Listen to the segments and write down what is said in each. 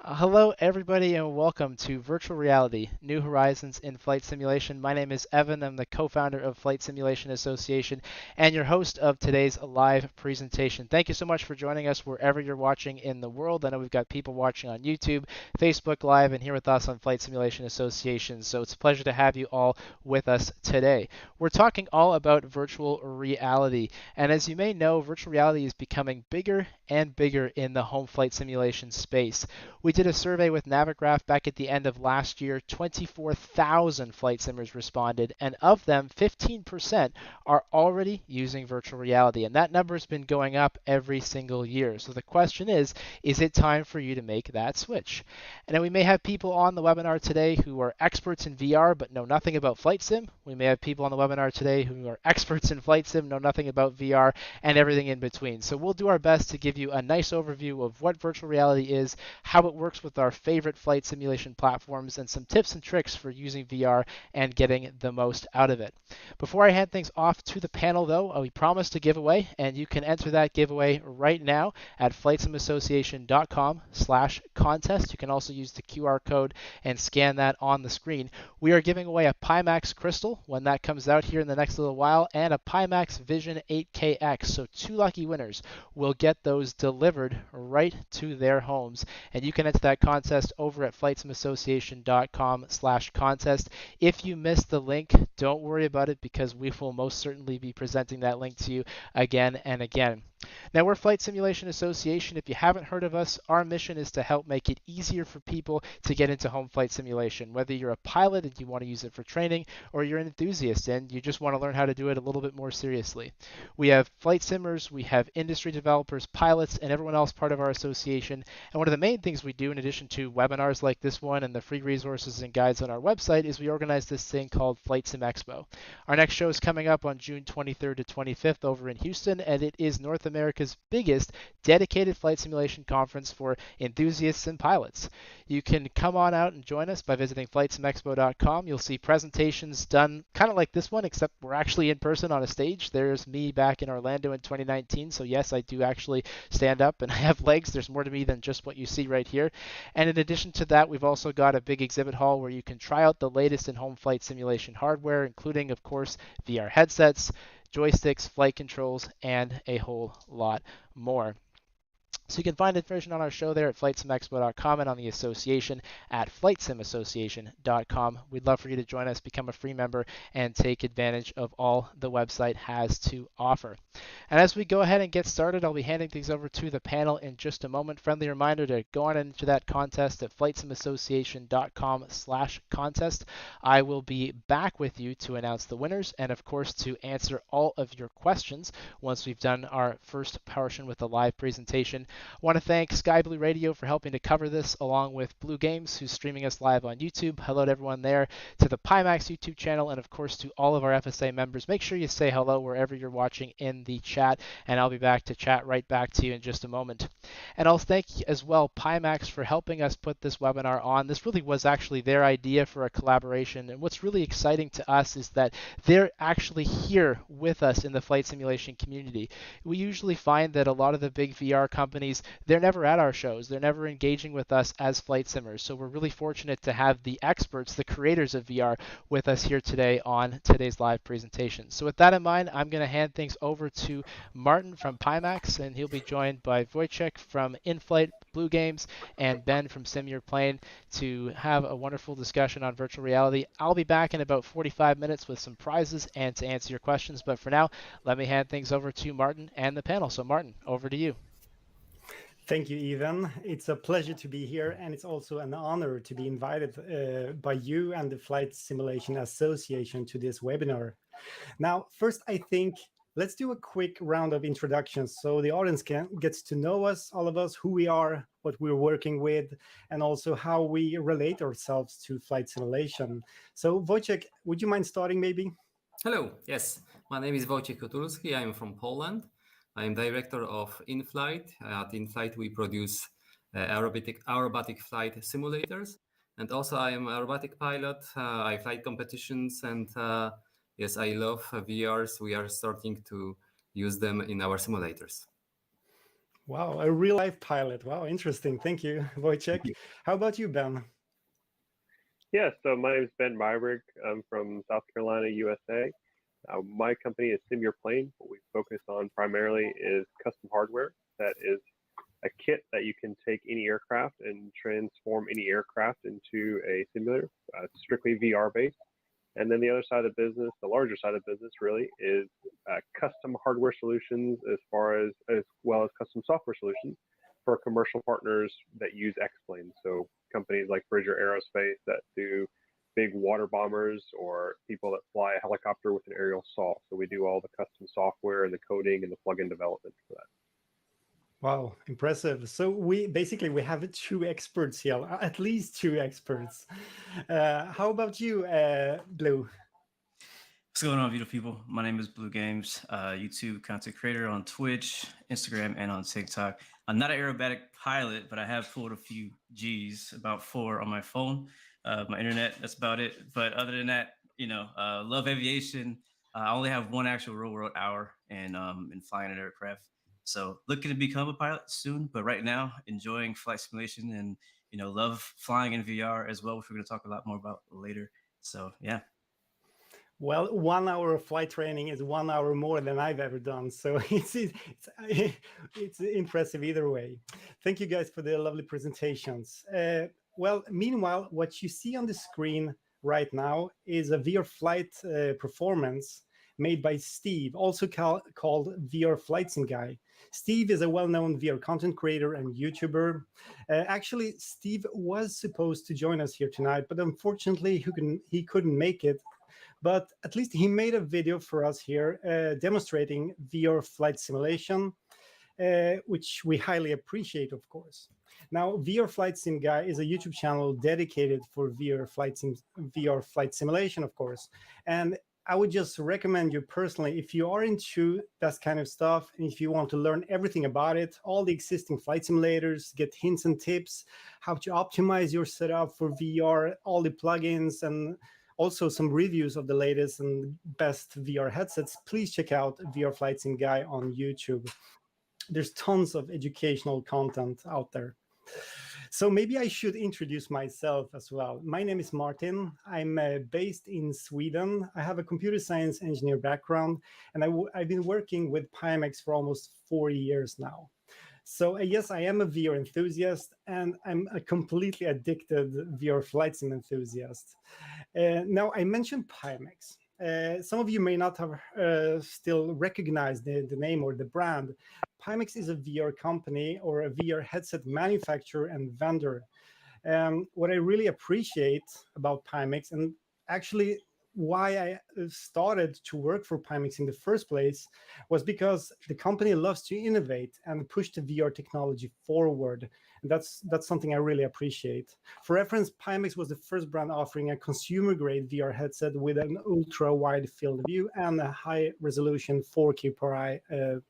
Hello, everybody, and welcome to Virtual Reality New Horizons in Flight Simulation. My name is Evan. I'm the co founder of Flight Simulation Association and your host of today's live presentation. Thank you so much for joining us wherever you're watching in the world. I know we've got people watching on YouTube, Facebook Live, and here with us on Flight Simulation Association. So it's a pleasure to have you all with us today. We're talking all about virtual reality. And as you may know, virtual reality is becoming bigger and bigger in the home flight simulation space. We did a survey with Navigraph back at the end of last year. 24,000 flight simmers responded, and of them, 15% are already using virtual reality. And that number has been going up every single year. So the question is it time for you to make that switch? And then we may have people on the webinar today who are experts in VR but know nothing about flight sim. We may have people on the webinar today who are experts in flight sim, know nothing about VR, and everything in between. So we'll do our best to give you a nice overview of what virtual reality is, how it works with our favorite flight simulation platforms, and some tips and tricks for using VR and getting the most out of it. Before I hand things off to the panel, though, we promised a giveaway, and you can enter that giveaway right now at flightsimassociation.com/contest. You can also use the QR code and scan that on the screen. We are giving away a Pimax crystal when that comes out here in the next little while, and a Pimax Vision 8KX. So two lucky winners will get those delivered right to their homes. And you can enter that contest over at flightsimassociation.com/contest. If you missed the link, don't worry about it because we will most certainly be presenting that link to you again and again. Now, we're Flight Simulation Association. If you haven't heard of us, our mission is to help make it easier for people to get into home flight simulation. Whether you're a pilot and you want to use it for training, or you're an enthusiast and you just want to learn how to do it a little bit more seriously. We have flight simmers, we have industry developers, pilots, and everyone else part of our association. And one of the main things we do, in addition to webinars like this one and the free resources and guides on our website, is we organize this thing called Flight Sim Expo. Our next show is coming up on June 23rd to 25th over in Houston, and it is North America's biggest dedicated flight simulation conference for enthusiasts and pilots. You can come on out and join us by visiting flightsimexpo.com. You'll see presentations done kind of like this one, except we're actually in person on a stage. There's me back in Orlando in 2019. So yes, I do actually stand up and I have legs. There's more to me than just what you see right here. And in addition to that, we've also got a big exhibit hall where you can try out the latest in home flight simulation hardware, including, of course, VR headsets, joysticks, flight controls, and a whole lot more. So you can find information on our show there at flightsimexpo.com and on the association at flightsimassociation.com. We'd love for you to join us, become a free member, and take advantage of all the website has to offer. And as we go ahead and get started, I'll be handing things over to the panel in just a moment. Friendly reminder to go on into that contest at flightsimassociation.com/contest. I will be back with you to announce the winners and, of course, to answer all of your questions once we've done our first portion with the live presentation. I want to thank Sky Blue Radio for helping to cover this, along with Blue Games, who's streaming us live on YouTube. Hello to everyone there, to the Pimax YouTube channel, and of course to all of our FSA members. Make sure you say hello wherever you're watching in the chat, and I'll be back to chat right back to you in just a moment. And I'll thank as well Pimax for helping us put this webinar on. This really was actually their idea for a collaboration, and what's really exciting to us is that they're actually here with us in the flight simulation community. We usually find that a lot of the big VR companies, they're never at our shows. They're never engaging with us as flight simmers. So we're really fortunate to have the experts, the creators of VR, with us here today on today's live presentation. So with that in mind, I'm going to hand things over to Martin from Pimax, and he'll be joined by Wojciech from InFlight, Blue Games, and Ben from Sim Your Plane to have a wonderful discussion on virtual reality. I'll be back in about 45 minutes with some prizes and to answer your questions. But for now, let me hand things over to Martin and the panel. So Martin, over to you. Thank you, Ivan. It's a pleasure to be here, and it's also an honor to be invited by you and the Flight Simulation Association to this webinar. Now, first, I think let's do a quick round of introductions so the audience gets to know us, all of us, who we are, what we're working with, and also how we relate ourselves to flight simulation. So, Wojciech, would you mind starting maybe? Hello, yes. My name is Wojciech Kotulski. I am from Poland. I am director of InFlight. At InFlight, we produce aerobatic flight simulators. And also, I am an aerobatic pilot. I fly competitions. And yes, I love VRs. We are starting to use them in our simulators. Wow, a real life pilot. Wow, interesting. Thank you, Wojciech. How about you, Ben? Yeah, so my name is Ben Myrick. I'm from South Carolina, USA. My company is Sim Your Plane. What we focus on primarily is custom hardware that is a kit that you can take any aircraft and transform any aircraft into a simulator, strictly VR based. And then the other side of the business, the larger side of the business, really is custom hardware solutions as well as custom software solutions for commercial partners that use X-planes. So companies like Bridger Aerospace that do big water bombers or people that fly a helicopter with an aerial saw. So we do all the custom software and the coding and the plug-in development for that. Wow, impressive. So we have two experts here, at least two experts. How about you, Blue? What's going on, beautiful people? My name is Blue Games, YouTube content creator on Twitch, Instagram, and on TikTok. I'm not an aerobatic pilot, but I have pulled a few G's, about 4 on my phone. My internet, that's about it. But other than that, love aviation. I only have one actual real world hour in flying an aircraft. So looking to become a pilot soon, but right now enjoying flight simulation and love flying in VR as well, which we're going to talk a lot more about later. So yeah. Well, 1 hour of flight training is 1 hour more than I've ever done. So it's impressive either way. Thank you guys for the lovely presentations. Well, meanwhile, what you see on the screen right now is a VR flight performance made by Steve, also called VR Flight Sim Guy. Steve is a well-known VR content creator and YouTuber. Actually, Steve was supposed to join us here tonight, but unfortunately he couldn't make it. But at least he made a video for us here demonstrating VR flight simulation, which we highly appreciate, of course. Now, VR Flight Sim Guy is a YouTube channel dedicated for VR flight simulation, of course. And I would just recommend you personally, if you are into that kind of stuff, and if you want to learn everything about it, all the existing flight simulators, get hints and tips, how to optimize your setup for VR, all the plugins, and also some reviews of the latest and best VR headsets, please check out VR Flight Sim Guy on YouTube. There's tons of educational content out there. So maybe I should introduce myself as well. My name is Martin. I'm based in Sweden. I have a computer science engineer background, and I've been working with Pimax for almost 4 years now. So yes, I am a VR enthusiast, and I'm a completely addicted VR flight sim enthusiast. Now, I mentioned Pimax. Some of you may not have still recognized the name or the brand. Pimax is a VR company or a VR headset manufacturer and vendor. What I really appreciate about Pimax, and actually why I started to work for Pimax in the first place, was because the company loves to innovate and push the VR technology forward. And that's something I really appreciate. For reference, Pimax was the first brand offering a consumer-grade VR headset with an ultra-wide field of view and a high-resolution 4K per eye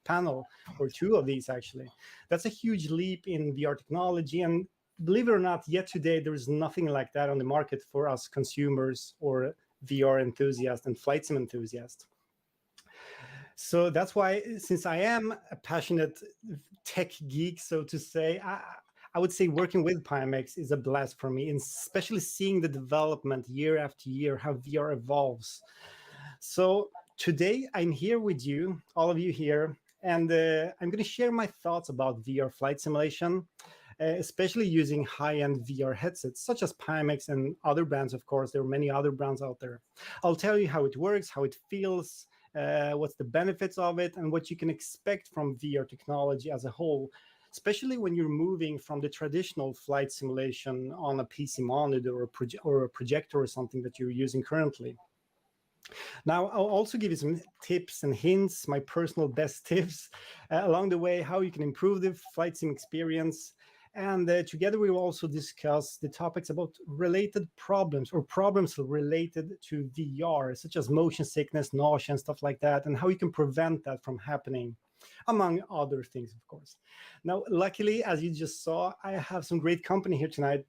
panel, or 2 of these actually. That's a huge leap in VR technology, and believe it or not, yet today there is nothing like that on the market for us consumers or VR enthusiasts and flight sim enthusiasts. So that's why, since I am a passionate tech geek, so to say, I would say working with Pimax is a blast for me, and especially seeing the development year after year, how VR evolves. So today I'm here with you, all of you here, and I'm going to share my thoughts about VR flight simulation, especially using high-end VR headsets, such as Pimax and other brands, of course. There are many other brands out there. I'll tell you how it works, how it feels, what's the benefits of it, and what you can expect from VR technology as a whole, especially when you're moving from the traditional flight simulation on a PC monitor or a projector or something that you're using currently. Now, I'll also give you some tips and hints, my personal best tips along the way, how you can improve the flight sim experience. And together we will also discuss the topics about related problems or problems related to VR, such as motion sickness, nausea, and stuff like that, and how you can prevent that from happening, among other things, of course. Now, luckily, as you just saw, I have some great company here tonight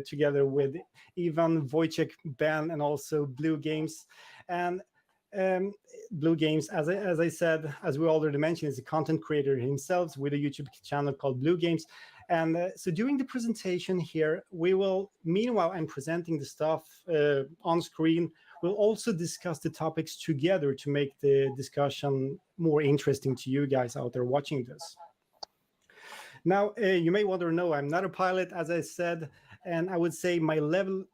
together with Ivan, Wojciech, Ben, and also Blue Games. And um, Blue Games, as I said, as we already mentioned, is a content creator himself with a YouTube channel called Blue Games. And so during the presentation here, we will, meanwhile, I'm presenting the stuff on screen. We'll also discuss the topics together to make the discussion more interesting to you guys out there watching this. Now, you may want to know I'm not a pilot, as I said, and I would say my level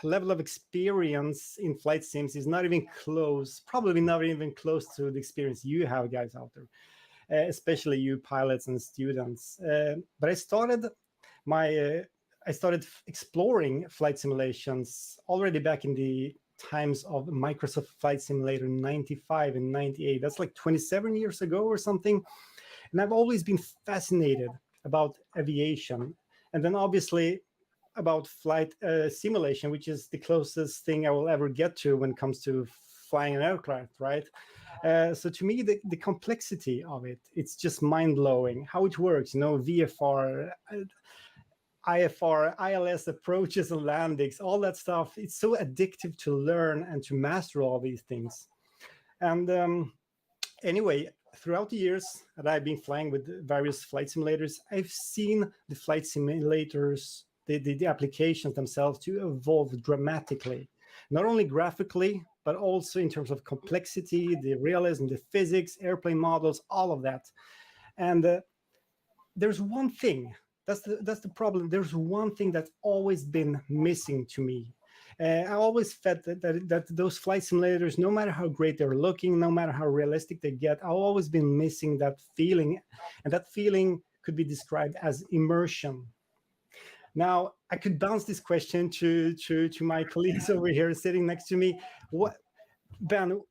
of experience in flight sims is not even close, probably not even close to the experience you have, guys out there, especially you pilots and students. But I started exploring flight simulations already back in the times of Microsoft Flight Simulator 95 and 98. That's like 27 years ago or something. And I've always been fascinated about aviation. And then obviously about flight simulation, which is the closest thing I will ever get to when it comes to flying an aircraft, right? So to me, the complexity of it, it's just mind-blowing how it works, VFR, IFR, ILS approaches and landings, all that stuff. It's so addictive to learn and to master all these things. And anyway, throughout the years that I've been flying with various flight simulators, I've seen the flight simulators, the applications themselves, to evolve dramatically, not only graphically, but also in terms of complexity, the realism, the physics, airplane models, all of that. And there's one thing, that's the problem. There's one thing that's always been missing to me. I always felt that those flight simulators, no matter how great they're looking, no matter how realistic they get, I've always been missing that feeling. And that feeling could be described as immersion. Now, I could bounce this question to my colleagues over here sitting next to me. Ben,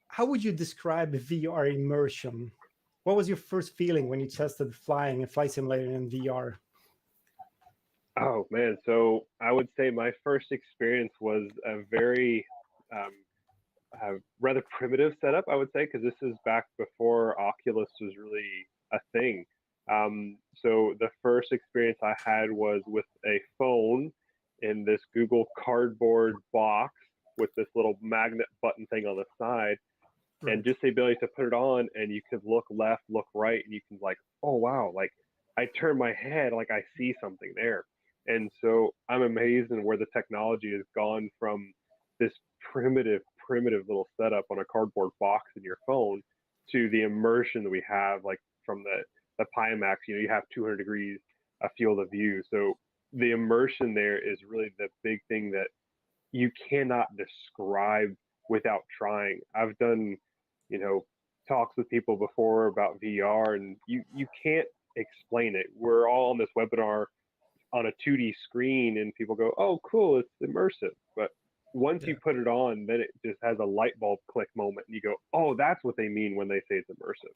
how would you describe VR immersion? What was your first feeling when you tested flying a flight simulator in VR? Oh man, so I would say my first experience was a very rather primitive setup, I would say, because this is back before Oculus was really a thing. So the first experience I had was with a phone in this Google Cardboard box with this little magnet button thing on the side. Right. And just the ability to put it on and you could look left, look right, and you can like, oh wow, like I turn my head, like I see something there. And so I'm amazed in where the technology has gone from this primitive little setup on a cardboard box in your phone to the immersion that we have, like from the Pimax. You have 200 degrees a field of view. So the immersion there is really the big thing that you cannot describe without trying. I've done, talks with people before about VR, and you can't explain it. We're all on this webinar on a 2D screen, and people go, "Oh, cool, it's immersive." But once you put it on, then it just has a light bulb click moment, and you go, "Oh, that's what they mean when they say it's immersive."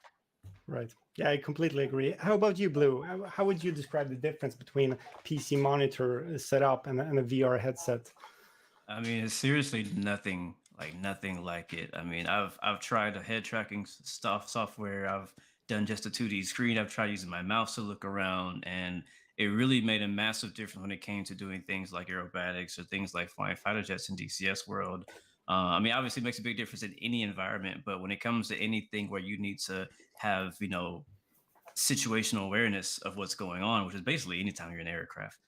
Right. Yeah, I completely agree. How about you, Blue? How would you describe the difference between a PC monitor setup and a VR headset? I mean, it's seriously nothing like it. I mean, I've tried the head tracking software. I've done just a 2D screen. I've tried using my mouse to look around, and it really made a massive difference when it came to doing things like aerobatics or things like flying fighter jets in DCS world. I mean, obviously, it makes a big difference in any environment, but when it comes to anything where you need to have, situational awareness of what's going on, which is basically anytime you're in an aircraft,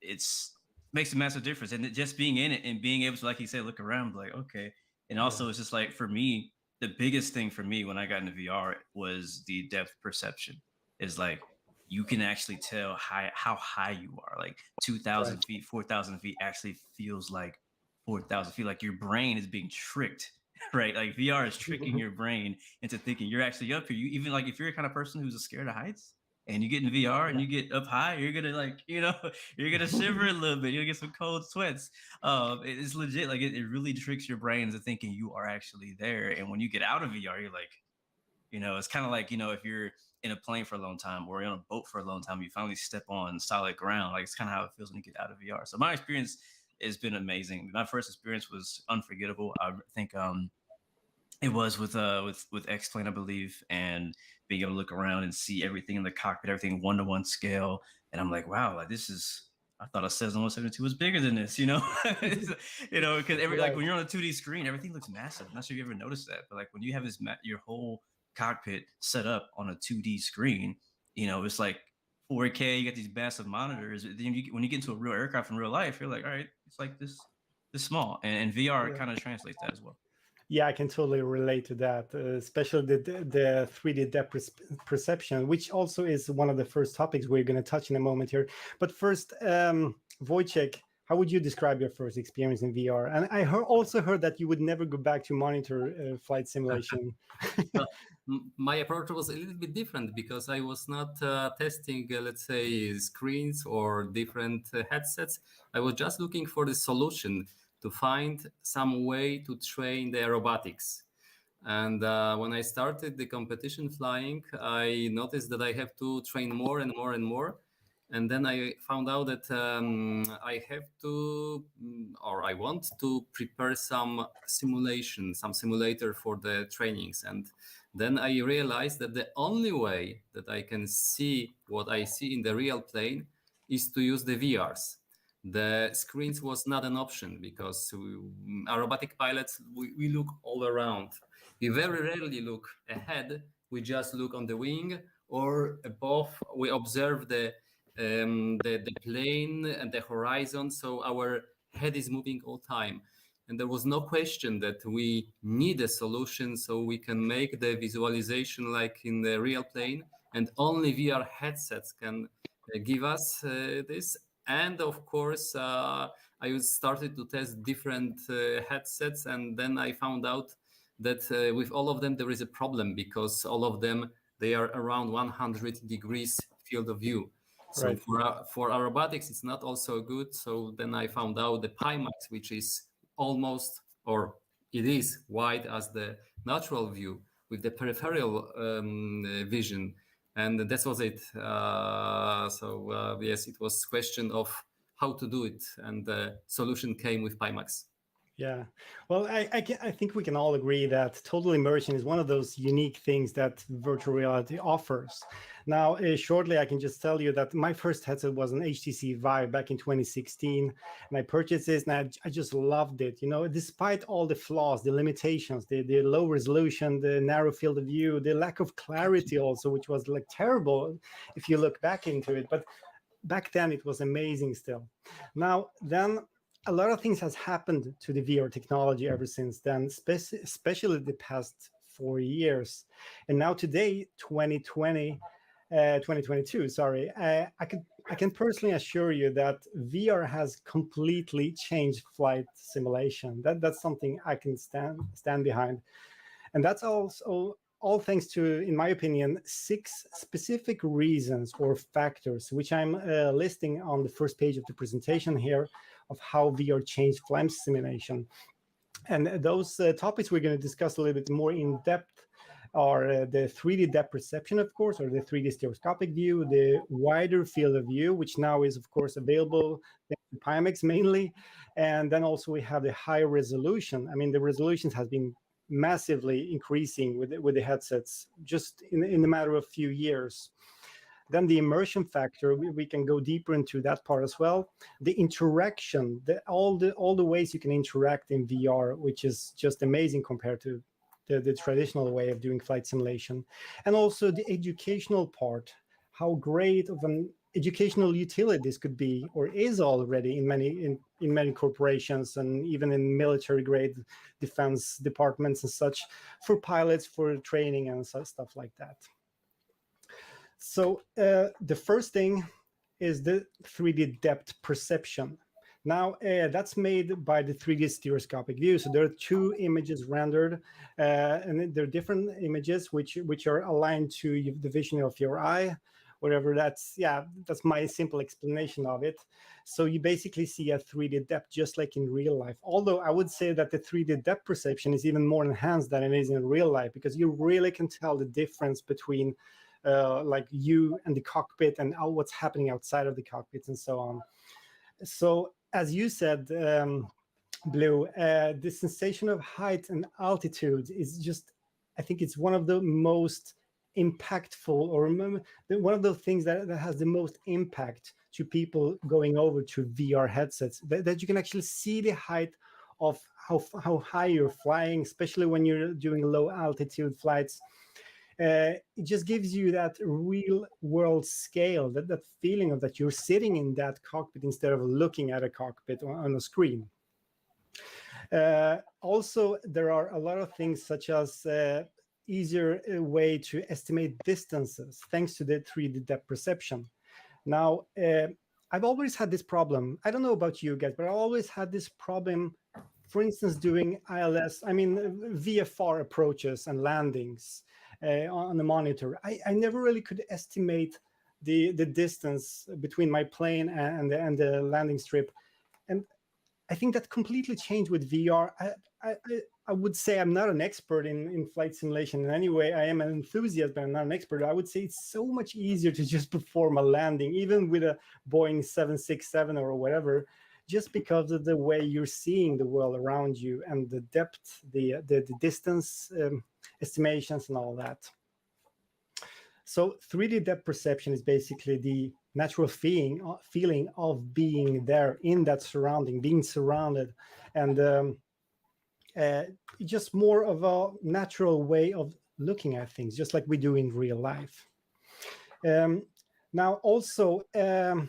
it's makes a massive difference. And just being in it and being able to, like you said, look around, like, okay. And also, it's just like, for me, the biggest thing for me when I got into VR was the depth perception. Is like, you can actually tell how high you are. Like 2,000 feet, 4,000 feet actually feels like 4,000 feet. Like your brain is being tricked, right? Like VR is tricking your brain into thinking you're actually up here. You even, like, if you're a kind of person who's scared of heights and you get in VR and you get up high, you're gonna, like, you're gonna shiver a little bit. You'll get some cold sweats. It's legit. Like it really tricks your brain into thinking you are actually there. And when you get out of VR, you're like, it's kind of like, if you're in a plane for a long time or you're on a boat for a long time, you finally step on solid ground. Like, it's kind of how it feels when you get out of VR. So my experience has been amazing. My first experience was unforgettable. I think it was with X-Plane, I believe, and being able to look around and see everything in the cockpit, everything 1-to-1 scale. And I'm like, wow, like this is I thought a Cessna 172 was bigger than this, you know? You know, because like when you're on a 2D screen, everything looks massive. I'm not sure if you ever noticed that, but like when you have this your whole cockpit set up on a 2D screen, you know, it's like 4K. You got these massive monitors. Then when you get into a real aircraft in real life, you're like, all right, it's like this small, and VR kind of translates that as well. Yeah, I can totally relate to that, especially the 3D depth perception, which also is one of the first topics we're going to touch in a moment here. But first, Wojciech, how would you describe your first experience in VR? And I also heard that you would never go back to monitor flight simulation. Well, my approach was a little bit different because I was not testing, let's say, screens or different headsets. I was just looking for the solution to find some way to train the aerobatics. And when I started the competition flying, I noticed that I have to train more and more and more. And then I found out that I have to, or I want to prepare some simulator for the trainings. And then I realized that the only way that I can see what I see in the real plane is to use the VRs. The screens was not an option because aerobatic pilots, we look all around. We very rarely look ahead. We just look on the wing or above. We observe the plane and the horizon. So our head is moving all time. And there was no question that we need a solution so we can make the visualization like in the real plane. And only VR headsets can give us this. And of course, I started to test different headsets, and then I found out that with all of them there is a problem because all of them they are around 100 degrees field of view. So Right. for aerobatics, it's not also good. So then I found out the Pimax, which is almost, or it is wide as the natural view with the peripheral vision. And that was it. Yes, it was question of how to do it, and the solution came with Pimax. Yeah, well, I think we can all agree that total immersion is one of those unique things that virtual reality offers. Now, shortly, I can just tell you that my first headset was an HTC Vive back in 2016, and I purchased this, and I just loved it. You know, despite all the flaws, the limitations, the low resolution, the narrow field of view, the lack of clarity also, which was like terrible if you look back into it. But back then, it was amazing still. Now, then, a lot of things has happened to the VR technology ever since then, especially the past 4 years. And now today, 2022, sorry, I can personally assure you that VR has completely changed flight simulation. That's something I can stand behind. And that's also all thanks to, in my opinion, 6 specific reasons or factors, which I'm listing on the first page of the presentation here, of how VR changed flight simulation. And those topics we're going to discuss a little bit more in depth are the 3D depth perception, of course, or the 3D stereoscopic view, the wider field of view, which now is, of course, available in Pimax mainly. And then also we have the high resolution. I mean, the resolutions has been massively increasing with the headsets just in a matter of a few years. Then the immersion factor, we can go deeper into that part as well. The interaction, all the ways you can interact in VR, which is just amazing compared to the traditional way of doing flight simulation. And also the educational part, how great of an educational utility this could be, or is already in many corporations and even in military grade defense departments and such, for pilots, for training and stuff like that. So the first thing is the 3D depth perception. Now, that's made by the 3D stereoscopic view. So there are 2 images rendered, and they're different images which are aligned to the vision of your eye, whatever. That's my simple explanation of it. So you basically see a 3D depth just like in real life. Although I would say that the 3D depth perception is even more enhanced than it is in real life, because you really can tell the difference between like you and the cockpit and what's happening outside of the cockpit and so on. So as you said, Blue, the sensation of height and altitude is just, I think it's one of the most impactful, or one of those things that has the most impact to people going over to VR headsets, that you can actually see the height of how high you're flying, especially when you're doing low altitude flights. It just gives you that real world scale, that feeling of that you're sitting in that cockpit instead of looking at a cockpit on a screen. Also, there are a lot of things such as easier way to estimate distances thanks to the 3D depth perception. Now, I've always had this problem. I don't know about you guys, but I always had this problem, for instance, doing VFR approaches and landings on the monitor. I never really could estimate the distance between my plane and the landing strip. And I think that completely changed with VR. I would say I'm not an expert in flight simulation in any way. I am an enthusiast, but I'm not an expert. I would say it's so much easier to just perform a landing, even with a Boeing 767 or whatever, just because of the way you're seeing the world around you and the depth, the distance estimations and all that. So 3D depth perception is basically the natural feeling of being there in that surrounding, being surrounded, and just more of a natural way of looking at things, just like we do in real life. Now, also, there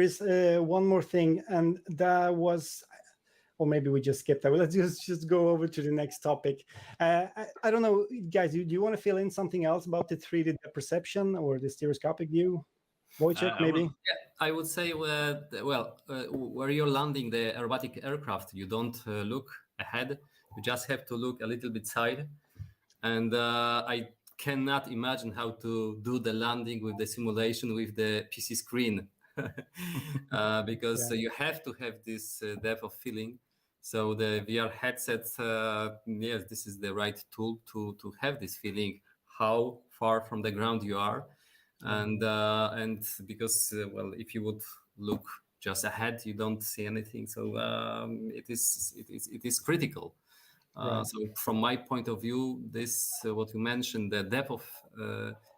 is one more thing, and that was, or maybe we just skipped that. Well, let's just go over to the next topic. I don't know, guys, do you want to fill in something else about the 3D perception or the stereoscopic view? Wojciech, maybe? I would say, where you're landing the aerobatic aircraft, you don't look ahead. You just have to look a little bit side. And I cannot imagine how to do the landing with the simulation with the PC screen. Because you have to have this depth of feeling. So the VR headset, yes, this is the right tool to have this feeling, how far from the ground you are. And because, if you would look just ahead, you don't see anything. So it is critical. Right. So from my point of view, this what you mentioned, the depth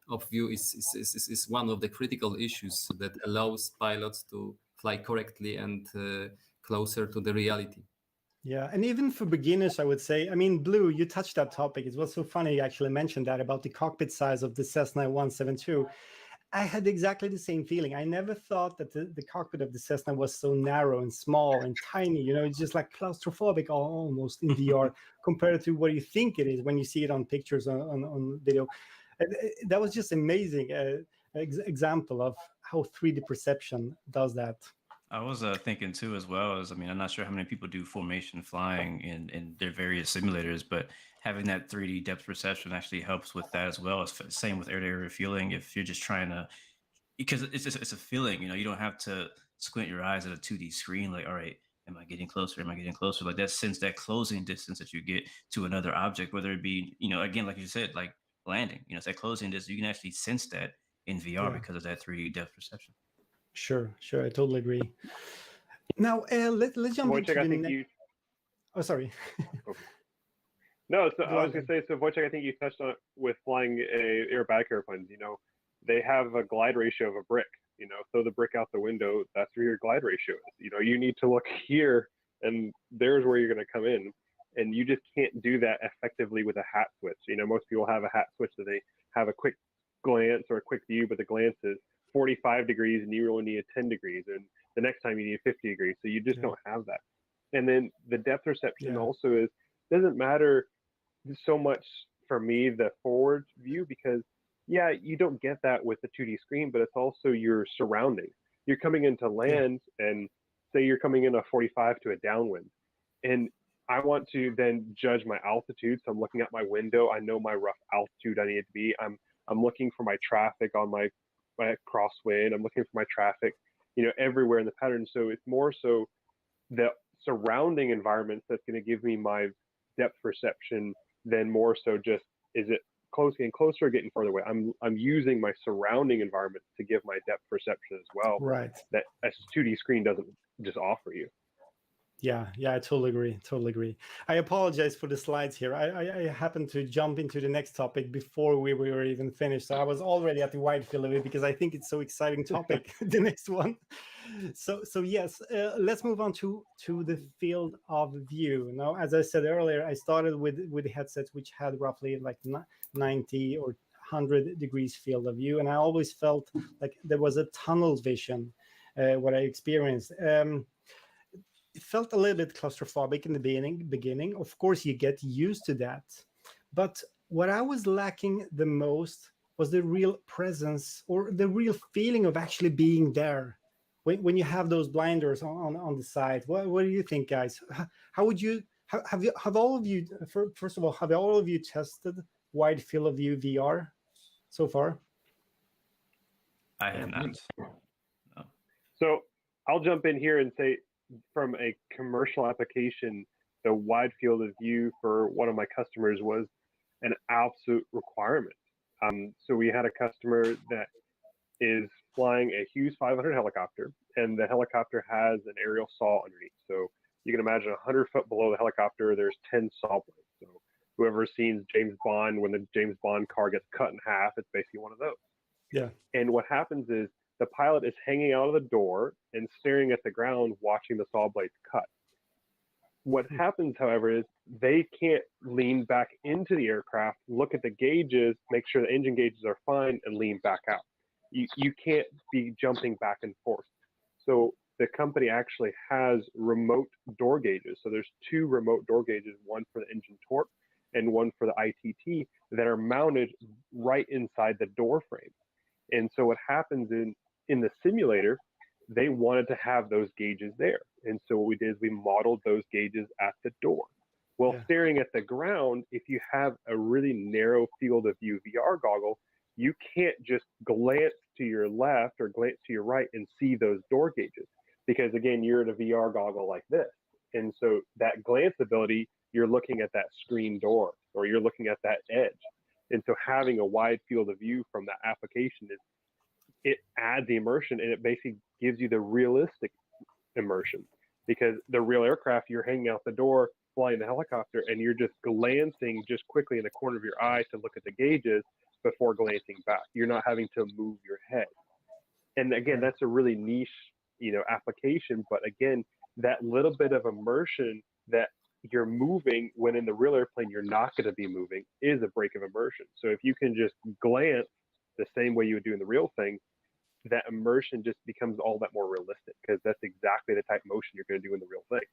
of view is one of the critical issues that allows pilots to fly correctly and closer to the reality. Yeah, and even for beginners, I would say, Blue, you touched that topic. It was so funny you actually mentioned that about the cockpit size of the Cessna 172. I had exactly the same feeling. I never thought that the cockpit of the Cessna was so narrow and small and tiny. It's just like claustrophobic almost in VR compared to what you think it is when you see it on pictures on video. That was just amazing example of how 3D perception does that. I was thinking too, as well as, I'm not sure how many people do formation flying in their various simulators, but having that 3D depth perception actually helps with that as well. It's same with air-to-air feeling. If you're just trying to, because it's a feeling, you don't have to squint your eyes at a 2D screen. Like, all right, am I getting closer? Am I getting closer? Like that sense, that closing distance that you get to another object, whether it be, again, like you said, like landing, it's that closing distance. You can actually sense that in VR because of that 3D depth perception. Sure. I totally agree. Now, let's jump Wojciech, into I think you... Oh, sorry. Okay. No, so I was going to say, so Wojciech, I think you touched on it with flying aerobatic airplanes. They have a glide ratio of a brick. Throw the brick out the window, that's where your glide ratio is. You need to look here, and there's where you're going to come in. And you just can't do that effectively with a hat switch. Most people have a hat switch that they have a quick glance or a quick view, but the glance is 45 degrees and you only need 10 degrees, and the next time you need 50 degrees. So you just don't have that. And then the depth perception also doesn't matter so much for me, the forward view, because you don't get that with the 2D screen, but it's also your surroundings. You're coming into land and say you're coming in a 45 to a downwind, and I want to then judge my altitude. So I'm looking at my window. I know my rough altitude I need to be. I'm looking for my traffic on my crosswind. I'm looking for my traffic, everywhere in the pattern. So it's more so the surrounding environments that's going to give me my depth perception than more so just, is it getting closer or getting further away? I'm using my surrounding environment to give my depth perception as well. Right. That a 2D screen doesn't just offer you. Yeah, I totally agree. I apologize for the slides here. I happened to jump into the next topic before we were even finished. So I was already at the wide field of it because I think it's so exciting topic, the next one. So yes, let's move on to the field of view. Now, as I said earlier, I started with headsets which had roughly like 90 or 100 degrees field of view, and I always felt like there was a tunnel vision, what I experienced. It felt a little bit claustrophobic in the beginning. Of course, you get used to that. But what I was lacking the most was the real presence or the real feeling of actually being there. When you have those blinders on the side, what do you think, guys? How would you have all of you? First of all, have all of you tested wide field of view VR so far? I have not. No. So I'll jump in here and say, from a commercial application, the wide field of view for one of my customers was an absolute requirement. So we had a customer that is flying a Hughes 500 helicopter, and the helicopter has an aerial saw underneath. So you can imagine 100 foot below the helicopter, there's 10 saw blades. So whoever's seen James Bond, when the James Bond car gets cut in half, it's basically one of those. Yeah. And what happens is the pilot is hanging out of the door and staring at the ground, watching the saw blades cut. What happens, however, is they can't lean back into the aircraft, look at the gauges, make sure the engine gauges are fine, and lean back out. You can't be jumping back and forth. So the company actually has remote door gauges. So there's 2 remote door gauges, one for the engine torque and one for the ITT, that are mounted right inside the door frame. And so what happens in the simulator, they wanted to have those gauges there. And so what we did is we modeled those gauges at the door. Well, staring at the ground, if you have a really narrow field of view VR goggle, you can't just glance to your left or glance to your right and see those door gauges, because again, you're in a VR goggle like this. And so that glance ability, you're looking at that screen door, or you're looking at that edge. And so having a wide field of view from that application it adds the immersion, and it basically gives you the realistic immersion, because the real aircraft, you're hanging out the door, flying the helicopter, and you're just glancing just quickly in the corner of your eye to look at the gauges before glancing back. You're not having to move your head. And again, that's a really niche, application. But again, that little bit of immersion that you're moving when in the real airplane you're not going to be moving is a break of immersion. So if you can just glance the same way you would do in the real thing, that immersion just becomes all that more realistic, because that's exactly the type of motion you're going to do in the real thing.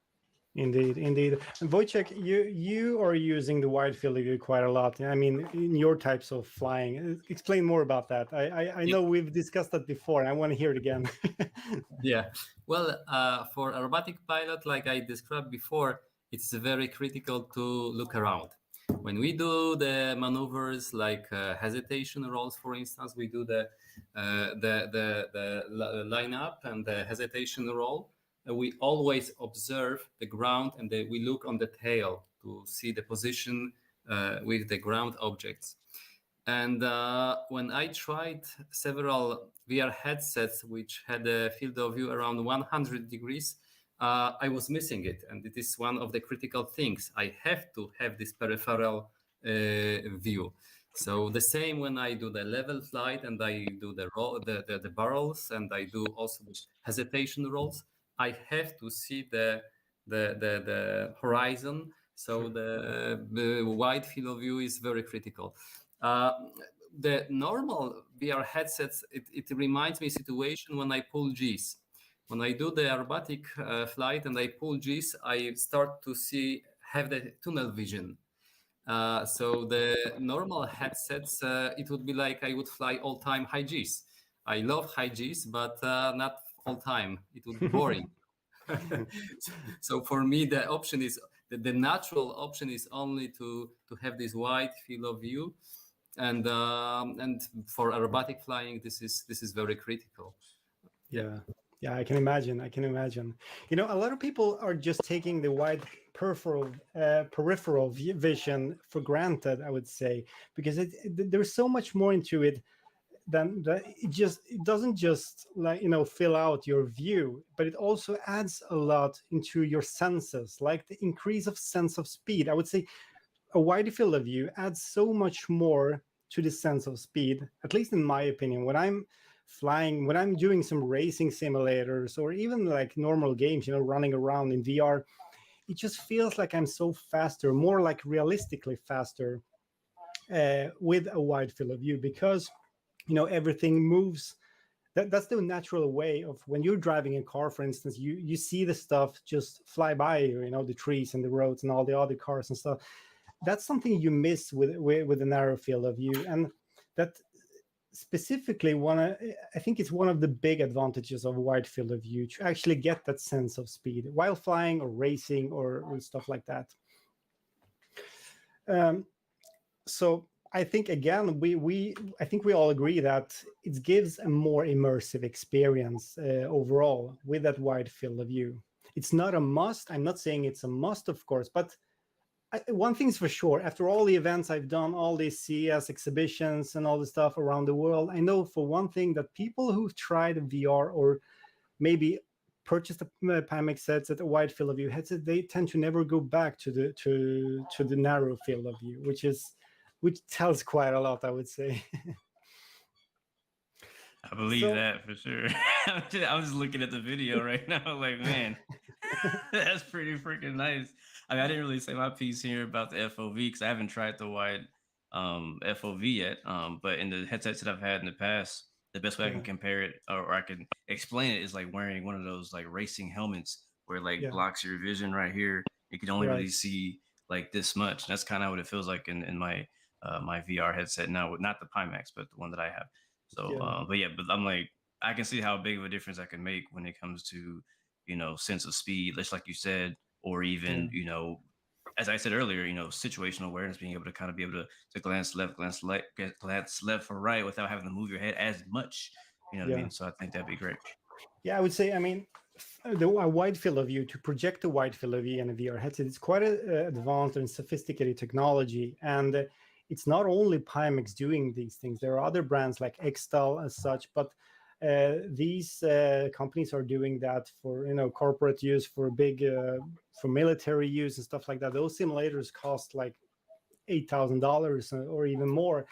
Indeed. And Wojciech, you are using the wide field of view quite a lot. I mean, in your types of flying. Explain more about that. I know we've discussed that before, and I want to hear it again. Yeah. Well, for aerobatic pilot, like I described before, it's very critical to look around. When we do the maneuvers like hesitation rolls, for instance, we do the line up and the hesitation roll. We always observe the ground, and we look on the tail to see the position with the ground objects. And when I tried several VR headsets which had a field of view around 100 degrees, I was missing it. And it is one of the critical things. I have to have this peripheral view. So the same when I do the level flight and I do the barrels, and I do also the hesitation rolls, I have to see the horizon. So the wide field of view is very critical. The normal VR headsets, it reminds me situation when I pull G's. When I do the aerobatic flight and I pull G's, I start to have the tunnel vision. So the normal headsets, it would be like I would fly all time high G's. I love high G's, but not all time. It would be boring. So for me, the option is the natural option is only to have this wide field of view, and for aerobatic flying, this is very critical. Yeah, I can imagine. A lot of people are just taking the wide peripheral vision for granted, I would say, because there's so much more into it. then it doesn't just like fill out your view, but it also adds a lot into your senses, like the increase of sense of speed. I would say a wide field of view adds so much more to the sense of speed, at least in my opinion. When I'm flying, when I'm doing some racing simulators, or even like normal games, running around in VR, it just feels like I'm so faster, more like realistically faster, with a wide field of view, because everything moves. That's the natural way of when you're driving a car, for instance. You see the stuff just fly by you, the trees and the roads and all the other cars and stuff. That's something you miss with a narrow field of view, and that specifically I think it's one of the big advantages of a wide field of view, to actually get that sense of speed while flying or racing or stuff like that. So I think, again, I think we all agree that it gives a more immersive experience overall with that wide field of view. It's not a must. I'm not saying it's a must, of course, but one thing's for sure. After all the events I've done, all these CES exhibitions and all the stuff around the world, I know for one thing that people who've tried VR or maybe purchased a Pimax headset, a wide field of view headset, they tend to never go back to the narrow field of view, which tells quite a lot, I would say. I believe that for sure. I'm just looking at the video right now, like, man, that's pretty freaking nice. I mean, I didn't really say my piece here about the FOV because I haven't tried the wide FOV yet. But in the headsets that I've had in the past, the best way I can compare it or I can explain it is like wearing one of those like racing helmets where it like blocks your vision right here. You can only really see like this much. And that's kind of what it feels like in my my VR headset now, not the Pimax, but the one that I have. So, but I'm like, I can see how big of a difference I can make when it comes to, sense of speed, just like you said, or even, as I said earlier, situational awareness, being able to kind of be able to glance left, glance left or right without having to move your head as much. You know what I mean? So I think that'd be great. Yeah, I would say, I mean, a wide field of view, to project a wide field of view in a VR headset, it's quite an advanced and sophisticated technology. And it's not only Pimax doing these things. There are other brands like Xtal as such, but these companies are doing that for corporate use, for big for military use and stuff like that. Those simulators cost like $8,000 or even more.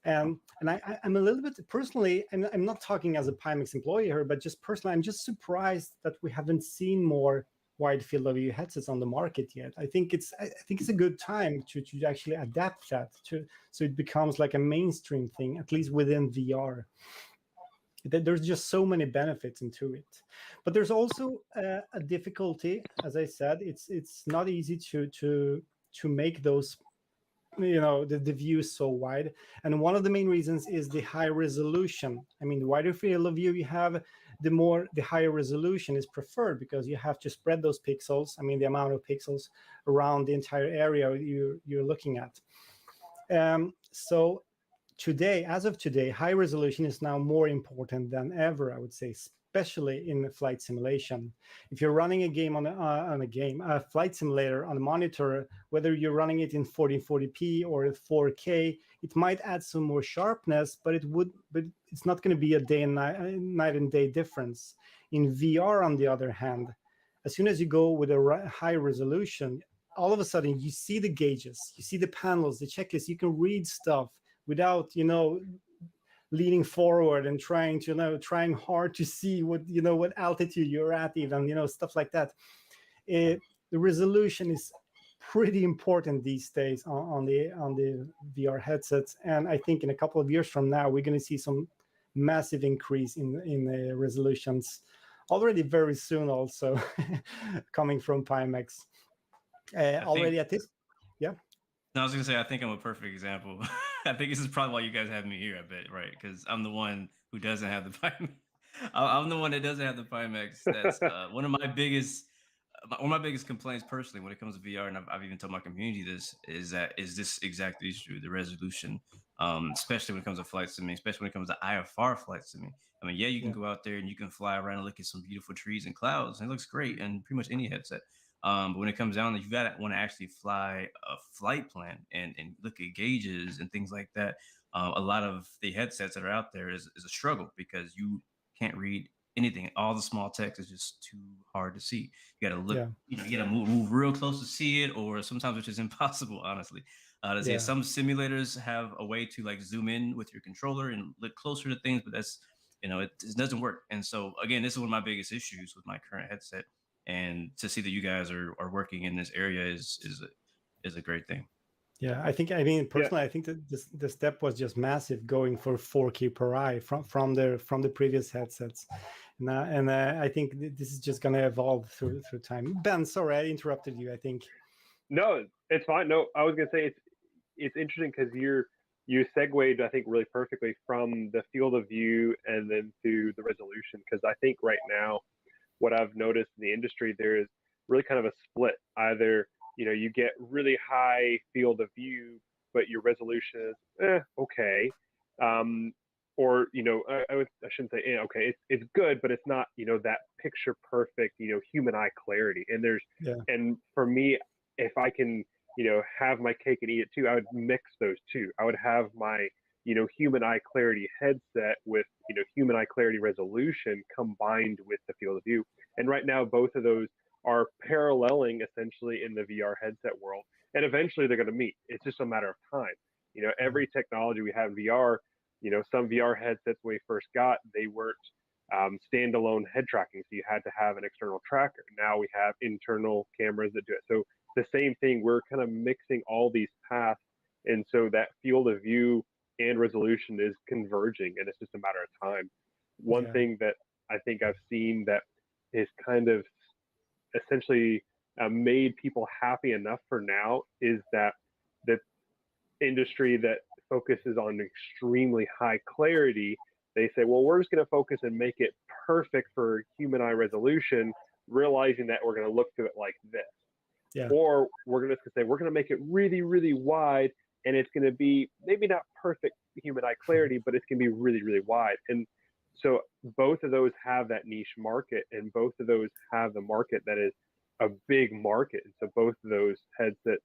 And I'm a little bit personally, and I'm not talking as a Pimax employee here, but just personally, I'm just surprised that we haven't seen more wide field of view headsets on the market yet. I think it's a good time to actually adapt that so it becomes like a mainstream thing, at least within VR. There's just so many benefits into it, but there's also a difficulty. As I said, it's not easy to make those the view is so wide, and one of the main reasons is the high resolution. I mean, the wider field of view you have, the higher resolution is preferred, because you have to spread those pixels, I mean the amount of pixels around the entire area you're looking at. So as of today, high resolution is now more important than ever, I would say, especially in flight simulation. If you're running a game on a flight simulator on a monitor, whether you're running it in 1440p or 4K, it might add some more sharpness, but it's not going to be a night and day difference. In VR, on the other hand, as soon as you go with a high resolution, all of a sudden you see the gauges, you see the panels, the checklist, you can read stuff without leaning forward and trying hard to see what altitude you're at, even stuff like that. The resolution is pretty important these days on the VR headsets, and I think in a couple of years from now we're going to see some massive increase in the resolutions already very soon, also coming from Pimax already at this. Yeah. No, I was gonna say, I think I'm a perfect example. I think this is probably why you guys have me here. I bet, right? Because I'm the one who doesn't have the Pimax. I'm the one that doesn't have the Pimax. That's one of my biggest complaints personally when it comes to VR, and I've even told my community this is this exact issue, the resolution, especially when it comes to flight simming, especially when it comes to IFR flight simming. I mean, you can go out there and you can fly around and look at some beautiful trees and clouds, and it looks great in pretty much any headset. But when it comes down, you got to want to actually fly a flight plan and look at gauges and things like that. a lot of the headsets that are out there is a struggle because you can't read anything. All the small text is just too hard to see. You got to look, Yeah. you got to move real close to see it, or sometimes it's just impossible, honestly. To see it. Yeah. Some simulators have a way to like zoom in with your controller and look closer to things, but that's, it doesn't work. And so again, this is one of my biggest issues with my current headset. And to see that you guys are working in this area is a great thing. Yeah, I mean, personally, I think that the step was just massive, going for 4K per eye from the previous headsets, and I think this is just going to evolve through time. Ben, sorry, I interrupted you. I think. No, it's fine. No, I was gonna say it's interesting because you segued, I think, really perfectly from the field of view and then to the resolution. Because I think right now, what I've noticed in the industry, there is really kind of a split. Either you get really high field of view, but your resolution is okay, or I shouldn't say okay, it's good, but it's not that picture perfect human eye clarity. And for me, if I can have my cake and eat it too, I would mix those two. I would have my human eye clarity headset with human eye clarity resolution combined with the field of view. And right now, both of those are paralleling essentially in the VR headset world, and eventually they're going to meet. It's just a matter of time. Every technology we have in VR, some VR headsets when we first got, they weren't standalone head tracking, so you had to have an external tracker. Now we have internal cameras that do it. So the same thing, we're kind of mixing all these paths, and so that field of view and resolution is converging, and it's just a matter of time. One thing that I think I've seen that is kind of essentially made people happy enough for now is that the industry that focuses on extremely high clarity, they say, well, we're just going to focus and make it perfect for human eye resolution, realizing that we're going to look to it like this. Yeah. Or we're going to say, we're going to make it really, really wide, and it's going to be maybe not perfect human eye clarity, but it's going to be really, really wide. And so both of those have that niche market, and both of those have the market that is a big market. And so both of those headset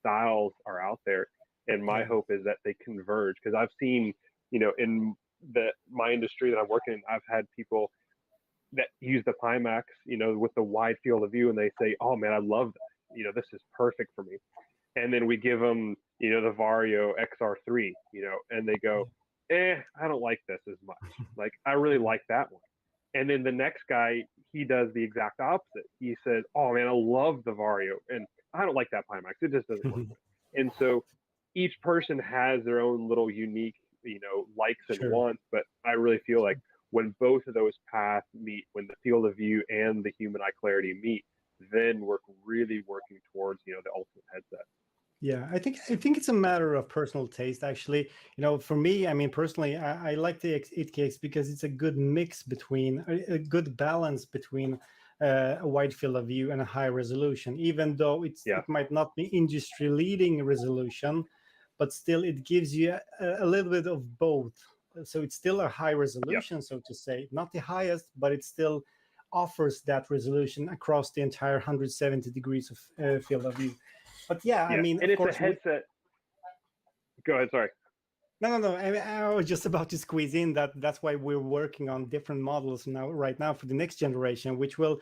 styles are out there. And my hope is that they converge, because I've seen, in my industry that I'm working in, I've had people that use the Pimax, with the wide field of view, and they say, oh man, I love that. This is perfect for me. And then we give them, the Vario XR3, and they go, I don't like this as much. Like, I really like that one. And then the next guy, he does the exact opposite. He says, oh man, I love the Vario, and I don't like that Pimax. It just doesn't work. And so each person has their own little unique, likes and wants. But I really feel like when both of those paths meet, when the field of view and the human eye clarity meet, then we're really working towards, the ultimate headset. Yeah, I think it's a matter of personal taste, actually. For me, I mean, personally, I like the 8KX because it's a good mix between a good balance between a wide field of view and a high resolution. Even though it might not be industry leading resolution, but still it gives you a little bit of both. So it's still a high resolution, so to say, not the highest, but it still offers that resolution across the entire 170 degrees of field of view. But I mean, and of course, a headset. Go ahead. Sorry. No. I was just about to squeeze in that's why we're working on different models right now for the next generation, which will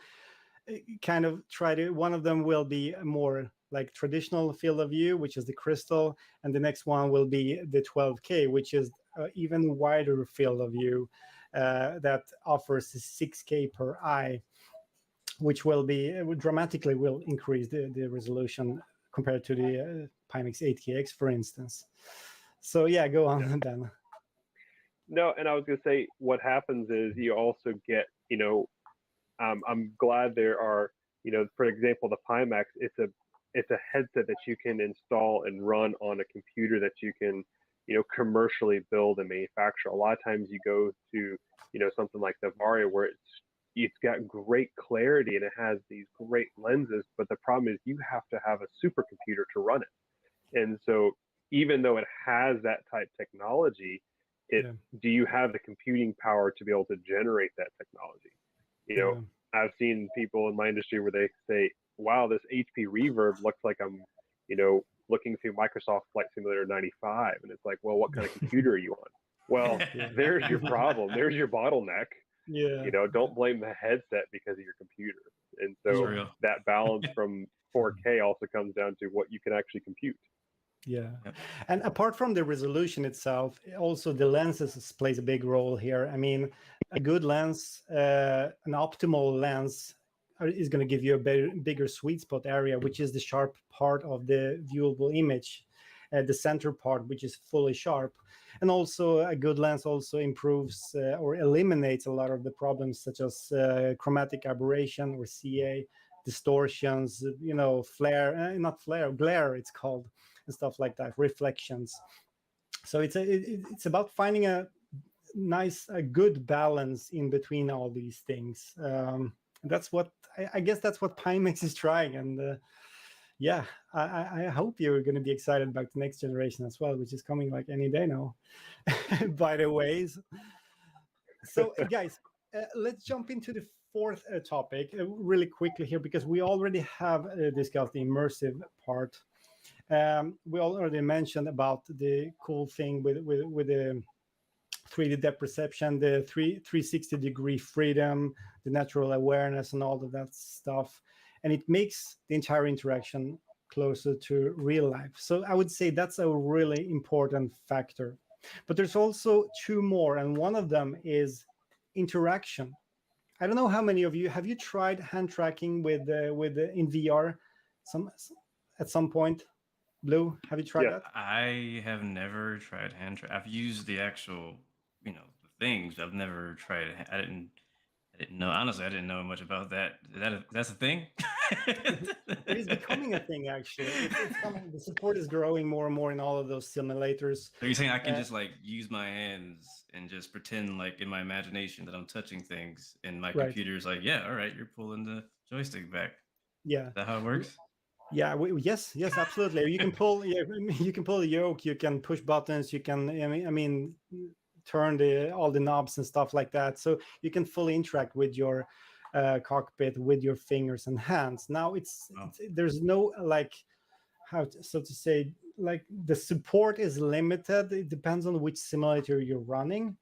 kind of try to. One of them will be more like traditional field of view, which is the crystal, and the next one will be the 12K, which is even wider field of view that offers 6K per eye, which will dramatically will increase the resolution compared to the Pimax 8KX, for instance. So go on, Ben. No, and I was going to say, what happens is you also get, I'm glad there are, for example, the Pimax. It's a headset that you can install and run on a computer that you can, commercially build and manufacture. A lot of times you go to, something like the Vario, where it's got great clarity and it has these great lenses, but the problem is you have to have a supercomputer to run it. And so even though it has that type technology, do you have the computing power to be able to generate that technology? I've seen people in my industry where they say, wow, this HP reverb looks like I'm looking through Microsoft Flight Simulator 95, and it's like, well, what kind of computer are you on? Well, there's your problem. There's your bottleneck. Yeah. You know, don't blame the headset because of your computer. And For so real. that balance from 4K also comes down to what you can actually compute. Yeah. Yep. And apart from the resolution itself, also the lenses plays a big role here. I mean, a good lens, an optimal lens is going to give you a bigger sweet spot area, which is the sharp part of the viewable image, the center part, which is fully sharp. And also a good lens also improves or eliminates a lot of the problems such as chromatic aberration or CA, distortions, you know, glare it's called, and stuff like that, reflections. So it's about finding a good balance in between all these things. That's what I guess that's what Pimax is trying, and yeah, I hope you're going to be excited about the next generation as well, which is coming like any day now. By the ways, so guys, let's jump into the fourth topic really quickly here, because we already have discussed the immersive part. We already mentioned about the cool thing with the 3D depth perception, the 360-degree freedom, the natural awareness, and all of that stuff. And it makes the entire interaction closer to real life. So I would say that's a really important factor. But there's also two more, and one of them is interaction. I don't know how many of you have you tried hand tracking with in VR at some point. Blue, have you tried that? I have never tried hand track. I've used the actual, the things. I've never tried it. I didn't know. Honestly, I didn't know much about that. That's a thing. It is becoming a thing, actually. It's coming. The support is growing more and more in all of those simulators. Are you saying I can just like use my hands and just pretend like in my imagination that I'm touching things, and my computer's like, yeah, all right, you're pulling the joystick back. Yeah. Is that how it works? Yeah. Yes, absolutely. You can pull. Yeah, you can pull the yoke. You can push buttons. You can. I mean, turn all the knobs and stuff like that. So you can fully interact with your cockpit with your fingers and hands. Now there's no like so to say, like the support is limited. It depends on which simulator you're running.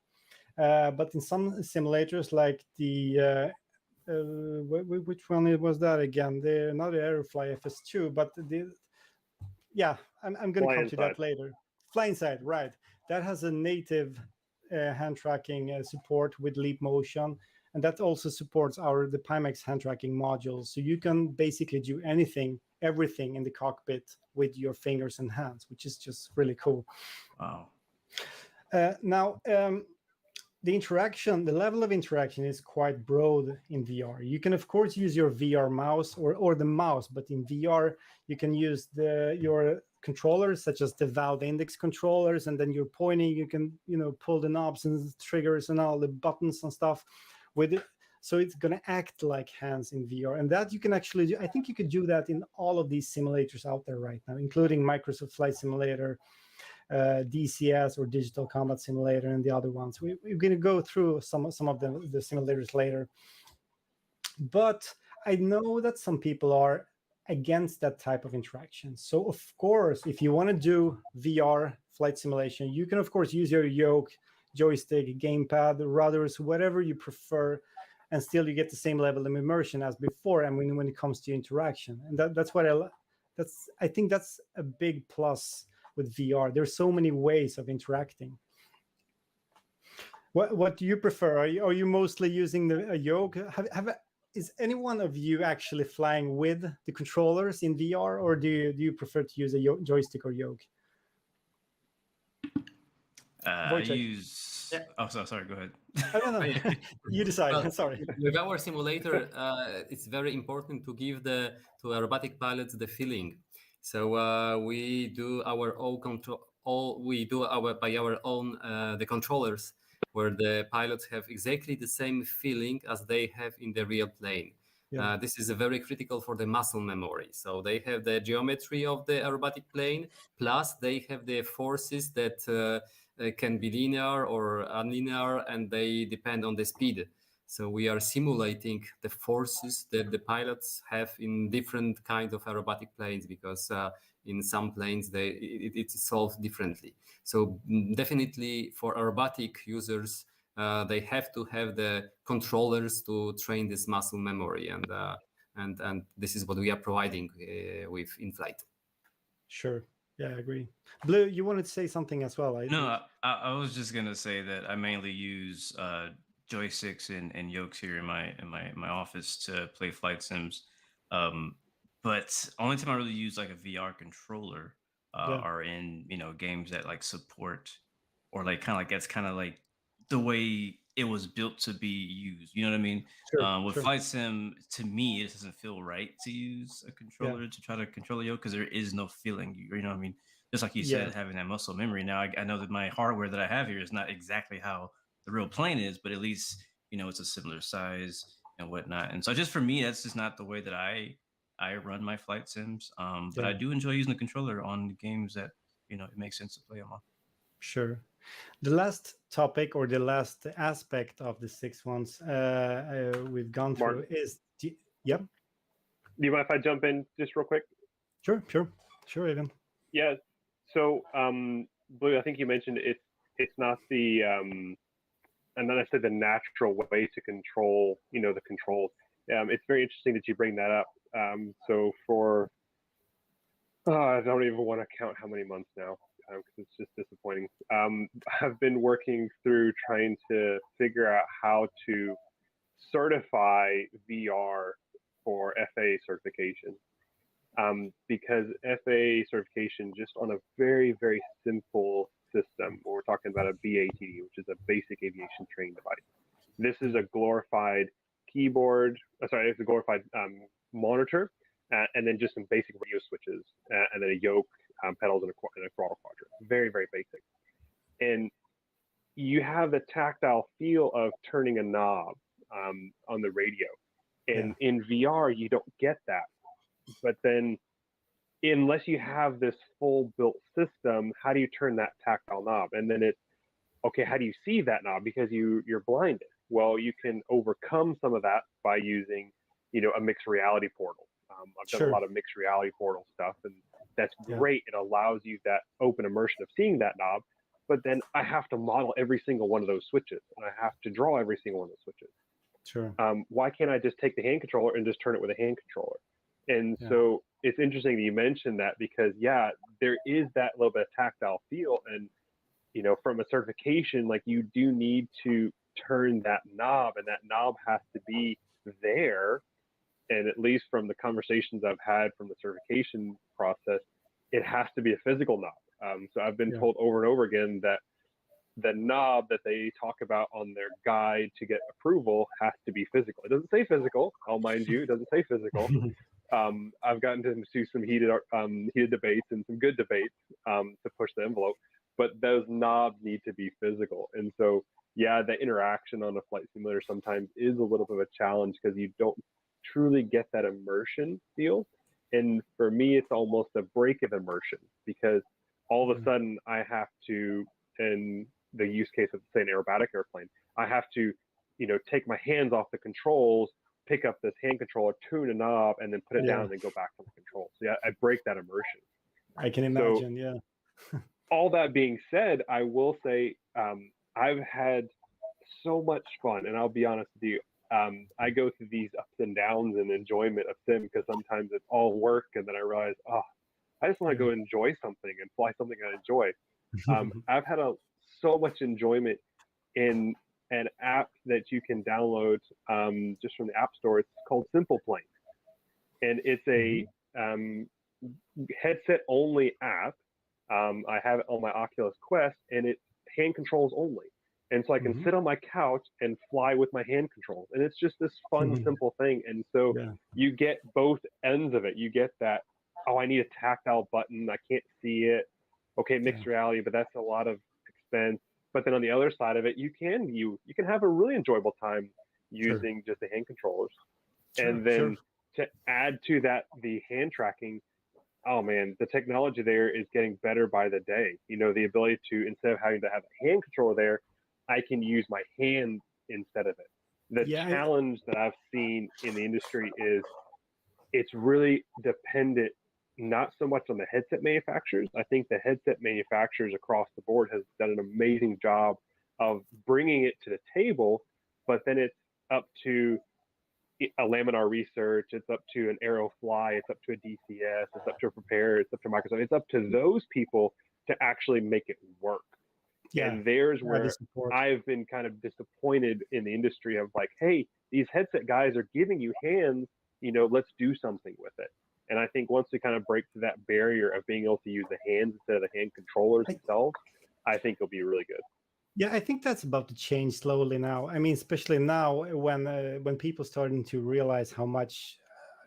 But in some simulators, like the which one was that again? Not the Aerofly FS2, but I'm going to come to that later. Fly Inside, right? That has a native hand tracking support with leap motion, and that also supports the Pimax hand tracking modules. So you can basically do everything in the cockpit with your fingers and hands, which is just really cool. Wow. Now, the level of interaction is quite broad in VR. You can, of course, use your VR mouse or the mouse, but in VR, you can use your controllers, such as the Valve Index controllers, and then you're pointing, you can, pull the knobs and triggers and all the buttons and stuff with it. So it's going to act like hands in VR. And that you can actually do. I think you could do that in all of these simulators out there right now, including Microsoft Flight Simulator, DCS or Digital Combat Simulator, and the other ones. We're going to go through some of the simulators later. But I know that some people are against that type of interaction. So of course, if you want to do VR flight simulation, you can of course use your yoke, joystick, gamepad, rudders, whatever you prefer, and still you get the same level of immersion as before. I mean, when it comes to interaction, and that's what I think that's a big plus with VR. There's so many ways of interacting. What do you prefer? Are you mostly using a yoke? Is any one of you actually flying with the controllers in VR, or do you prefer to use a joystick or yoke? I use. Yeah. Oh, sorry. Go ahead. No. You decide. Well, sorry. With our simulator, it's very important to give to aerobatic pilots the feeling. So we do our own control. We do by our own the controllers, where the pilots have exactly the same feeling as they have in the real plane. Yeah. This is very critical for the muscle memory. So they have the geometry of the aerobatic plane, plus they have the forces that can be linear or unlinear, and they depend on the speed. So we are simulating the forces that the pilots have in different kinds of aerobatic planes, because in some planes it's solved differently. So definitely for aerobatic users, they have to have the controllers to train this muscle memory, and this is what we are providing with in-flight. Sure. Yeah, I agree. Blue, you wanted to say something as well, I think. No, I was just gonna say that I mainly use joysticks and yokes here in my office to play flight sims. But only time I really use like a VR controller Yeah. are in games that like support or like kind of like that's kind of like the way it was built to be used. You know what I mean? Sure. With Sure. flight sim, to me, it doesn't feel right to use a controller to try to control a yoke because there is no feeling. You know what I mean? Just like you Yeah. said, having that muscle memory. Now I know that my hardware that I have here is not exactly how the real plane is, but at least it's a similar size and whatnot. And so just for me, that's just not the way that I run my flight sims. But I Yeah. do enjoy using the controller on the games that it makes sense to play them on. Sure. The last topic or the last aspect of the 6 ones we've gone through Martin. is yep. Do you mind if I jump in just real quick? Sure. Even. Yeah. So, Blue, I think you mentioned it's not the and then I said the natural way to control, the controls. It's very interesting that you bring that up. So for I don't even want to count how many months now because it's just disappointing. I've been working through trying to figure out how to certify VR for FAA certification. Because FAA certification, just on a very, very simple system, where we're talking about a BATD, which is a basic aviation training device. This is a glorified keyboard, it's a glorified monitor, and then just some basic radio switches, and then a yoke, pedals, and a throttle quadrant. Very, very basic. And you have the tactile feel of turning a knob on the radio. And in VR, you don't get that. But then, unless you have this full built system, how do you turn that tactile knob? And then how do you see that knob? Because you're blinded. Well, you can overcome some of that by using, a mixed reality portal. I've done a lot of mixed reality portal stuff, and that's great. It allows you that open immersion of seeing that knob, but then I have to model every single one of those switches, and I have to draw every single one of those switches. Sure. Why can't I just take the hand controller and just turn it with a hand controller? And so it's interesting that you mentioned that because, there is that little bit of tactile feel. And, from a certification, like you do need to turn that knob, and that knob has to be there. And at least from the conversations I've had from the certification process, it has to be a physical knob. So I've been told over and over again that the knob that they talk about on their guide to get approval has to be physical. It doesn't say physical, I'll mind you, it doesn't say physical. I've gotten into some heated debates and some good debates to push the envelope, but those knobs need to be physical. And so, the interaction on a flight simulator sometimes is a little bit of a challenge because you don't truly get that immersion feel. And for me, it's almost a break of immersion because all of a sudden I have to, in the use case of, say, an aerobatic airplane, I have to, take my hands off the controls, pick up this hand controller, tune a knob, and then put it down and then go back to the controls. So I break that immersion. I can imagine, All that being said, I will say I've had so much fun, and I'll be honest with you, I go through these ups and downs and enjoyment of sim because sometimes it's all work, and then I realize, I just want to go enjoy something and fly something I enjoy. I've had so much enjoyment in an app that you can download just from the App Store. It's called Simple Plane, and it's a headset-only app. I have it on my Oculus Quest, and it's hand controls only. And so I can sit on my couch and fly with my hand controls. And it's just this fun, simple thing. And so you get both ends of it. You get that, I need a tactile button. I can't see it. Okay, mixed reality, but that's a lot of expense. But then on the other side of it, you can have a really enjoyable time using just the hand controllers. And then to add to that, the hand tracking, oh man, the technology there is getting better by the day. The ability to, instead of having to have a hand controller there, I can use my hand instead of it. The challenge that I've seen in the industry is it's really dependent not so much on the headset manufacturers. I think the headset manufacturers across the board has done an amazing job of bringing it to the table, but then it's up to a Laminar Research, it's up to an Aerofly, it's up to a DCS, it's up to a Prepare, it's up to Microsoft, it's up to those people to actually make it work. Yeah, and there's the where support. I've been kind of disappointed in the industry of like, hey, these headset guys are giving you hands, let's do something with it. And I think once we kind of break through that barrier of being able to use the hands instead of the hand controllers themselves, I think it'll be really good. Yeah, I think that's about to change slowly now. I mean, especially now when people starting to realize how much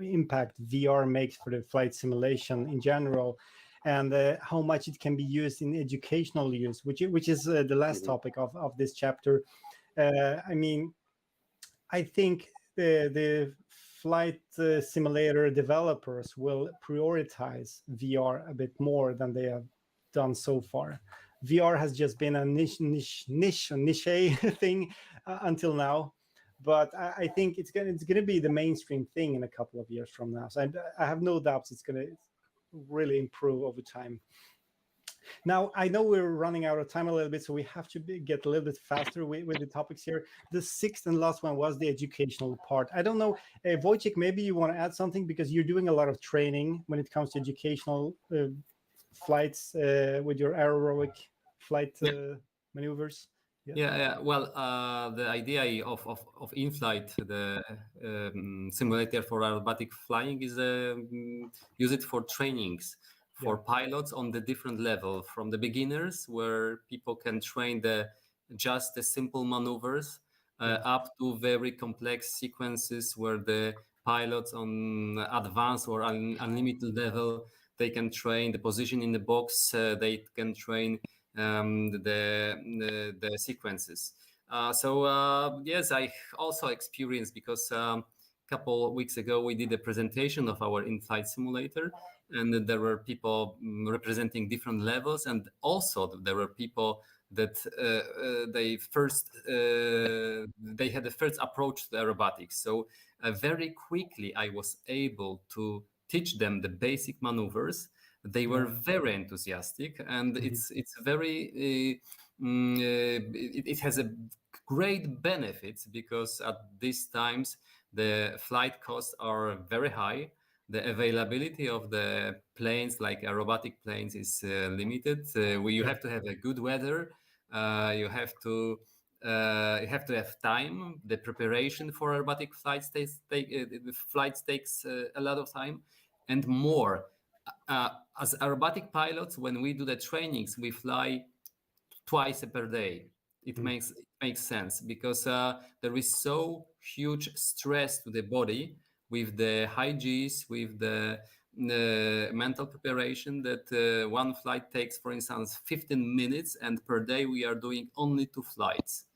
impact VR makes for the flight simulation in general, and how much it can be used in educational use, which is the last topic of this chapter. I mean, I think the flight simulator developers will prioritize VR a bit more than they have done so far. VR has just been a niche thing until now, but I think it's gonna be the mainstream thing in a couple of years from now. So I have no doubts it's gonna really improve over time. Now, I know we're running out of time a little bit, so we have to get a little bit faster with the topics here. The sixth and last one was the educational part. I don't know, Wojciech, maybe you want to add something because you're doing a lot of training when it comes to educational flights with your aerobic flight maneuvers. Yeah. Well, the idea of in-flight, the simulator for aerobatic flying is use it for trainings for pilots on the different level, from the beginners where people can train just the simple maneuvers up to very complex sequences where the pilots on advanced or unlimited level, they can train the position in the box, they can train the sequences. Yes, I also experienced, because couple of weeks ago we did a presentation of our in-flight simulator, and there were people representing different levels, and also there were people that they had the first approach to aerobatics. So very quickly I was able to teach them the basic maneuvers. They were very enthusiastic, and it's very it has a great benefits, because at these times the flight costs are very high. The availability of the planes, like aerobatic planes, is limited. You have to have a good weather. You have to have time. The preparation for aerobatic flights takes a lot of time, and more. As aerobatic pilots, when we do the trainings, we fly twice per day. It makes sense, because there is so huge stress to the body with the high Gs, with the mental preparation, that one flight takes, for instance, 15 minutes, and per day we are doing only 2 flights.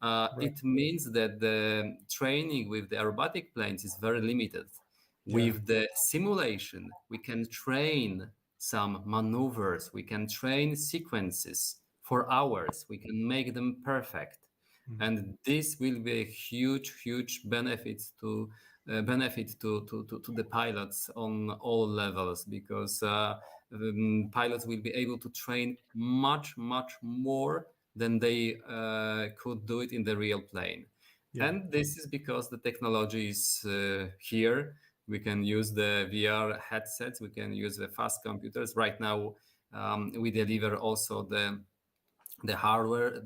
It means that the training with the aerobatic planes is very limited. With the simulation, we can train some maneuvers, we can train sequences for hours, we can make them perfect. And this will be a huge benefit to the pilots on all levels, because pilots will be able to train much more than they could do it in the real plane. And this is because the technology is here. We can use the VR headsets, we can use the fast computers. Right now we deliver also the hardware,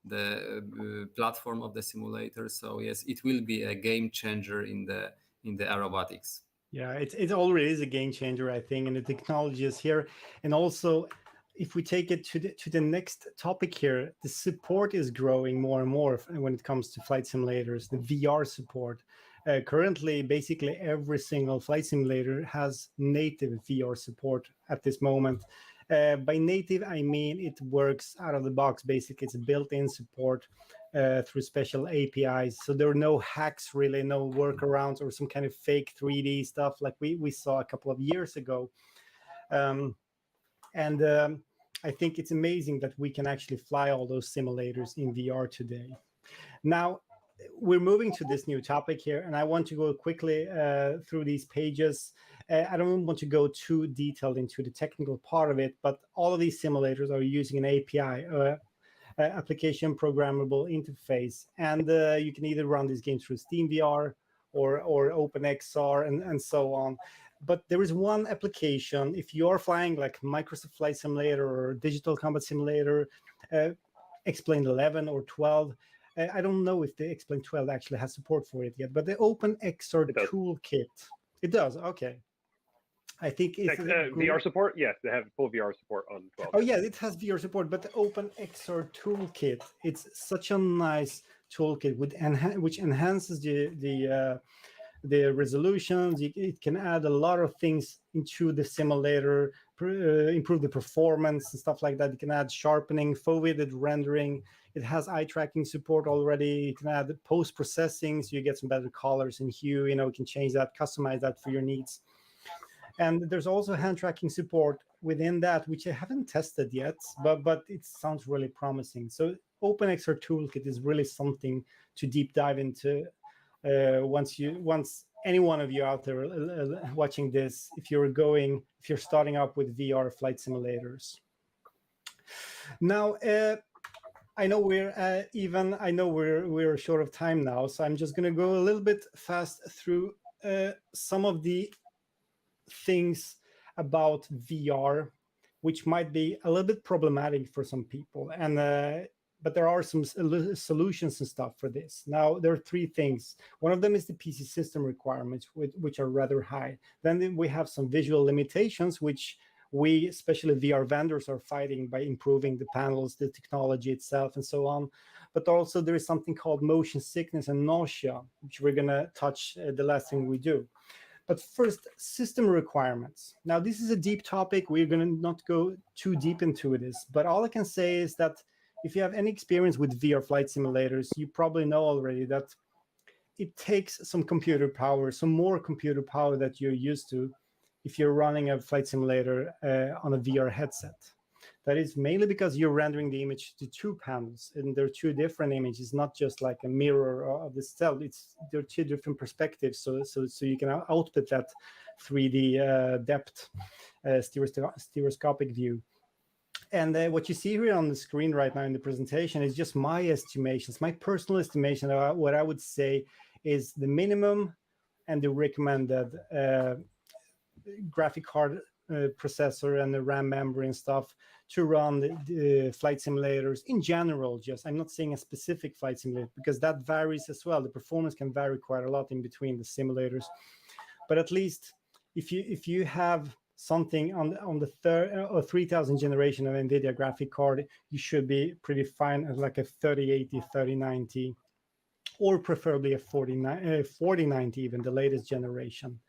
the platform of the simulator. So yes, it will be a game changer in the aerobatics. Yeah, it already is a game changer, I think, and the technology is here. And also, if we take it to the next topic here, the support is growing more and more when it comes to flight simulators, the VR support. Currently, basically every single flight simulator has native VR support at this moment. By native, I mean it works out of the box. Basically, it's built-in support through special APIs. So there are no hacks, really, no workarounds or some kind of fake 3D stuff like we saw a couple of years ago. I think it's amazing that we can actually fly all those simulators in VR today. Now, we're moving to this new topic here, and I want to go quickly through these pages. I don't want to go too detailed into the technical part of it, but all of these simulators are using an API, application programmable interface, and you can either run these games through SteamVR or OpenXR and so on. But there is one application, if you're flying like Microsoft Flight Simulator or Digital Combat Simulator, X-Plane 11 or 12. I don't know if the X-Plane 12 actually has support for it yet, but the OpenXR toolkit, it does. Okay. I think it's VR support. Yes, they have full VR support on 12. Oh yeah, it has VR support, but the OpenXR toolkit, it's such a nice toolkit which enhances the resolutions. It can add a lot of things into the simulator, improve the performance and stuff like that. It can add sharpening, foveated rendering. It has eye tracking support already. You can add post processing, so you get some better colors and hue. You can change that, customize that for your needs. And there's also hand tracking support within that, which I haven't tested yet, but it sounds really promising. So OpenXR Toolkit is really something to deep dive into. Once any one of you out there watching this, if you're starting up with VR flight simulators. Now, I know we're short of time now, so I'm just going to go a little bit fast through some of the things about VR, which might be a little bit problematic for some people, but there are some solutions and stuff for this. Now, there are three things. One of them is the PC system requirements, which are rather high. Then we have some visual limitations, which we, especially VR vendors, are fighting by improving the panels, the technology itself, and so on. But also there is something called motion sickness and nausea, which we're going to touch the last thing we do. But first, system requirements. Now, this is a deep topic. We're going to not go too deep into this, but all I can say is that if you have any experience with VR flight simulators, you probably know already that it takes some computer power, some more computer power that you're used to if you're running a flight simulator on a VR headset. That is mainly because you're rendering the image to two panels, and they're two different images, not just like a mirror of the cell. They're two different perspectives, so you can output that 3D depth stereoscopic view. And what you see here on the screen right now in the presentation is just my estimations, my personal estimation of what I would say is the minimum and the recommended graphic card processor and the RAM memory and stuff to run the flight simulators in general. I'm not saying a specific flight simulator, because that varies as well. The performance can vary quite a lot in between the simulators. But at least if you have something on the 3000 generation of NVIDIA graphic card, you should be pretty fine at like a 3080, 3090, or preferably a 4090, even the latest generation.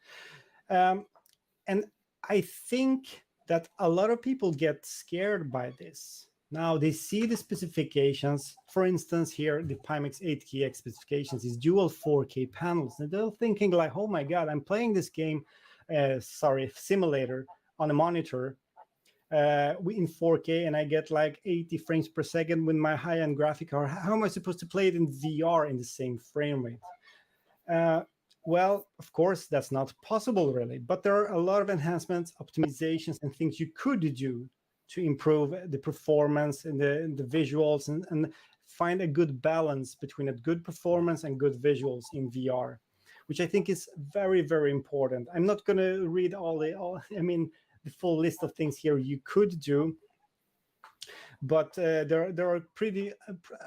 And I think that a lot of people get scared by this. Now they see the specifications. For instance, here, the Pimax 8KX specifications is dual 4K panels. And they're thinking like, oh my God, I'm playing this game, simulator on a monitor in 4K, and I get like 80 frames per second with my high-end graphic card. How am I supposed to play it in VR in the same frame rate? Well, of course, that's not possible really, but there are a lot of enhancements, optimizations, and things you could do to improve the performance and the visuals and find a good balance between a good performance and good visuals in VR, which I think is very, very important. I'm not going to read the full list of things here you could do, but there are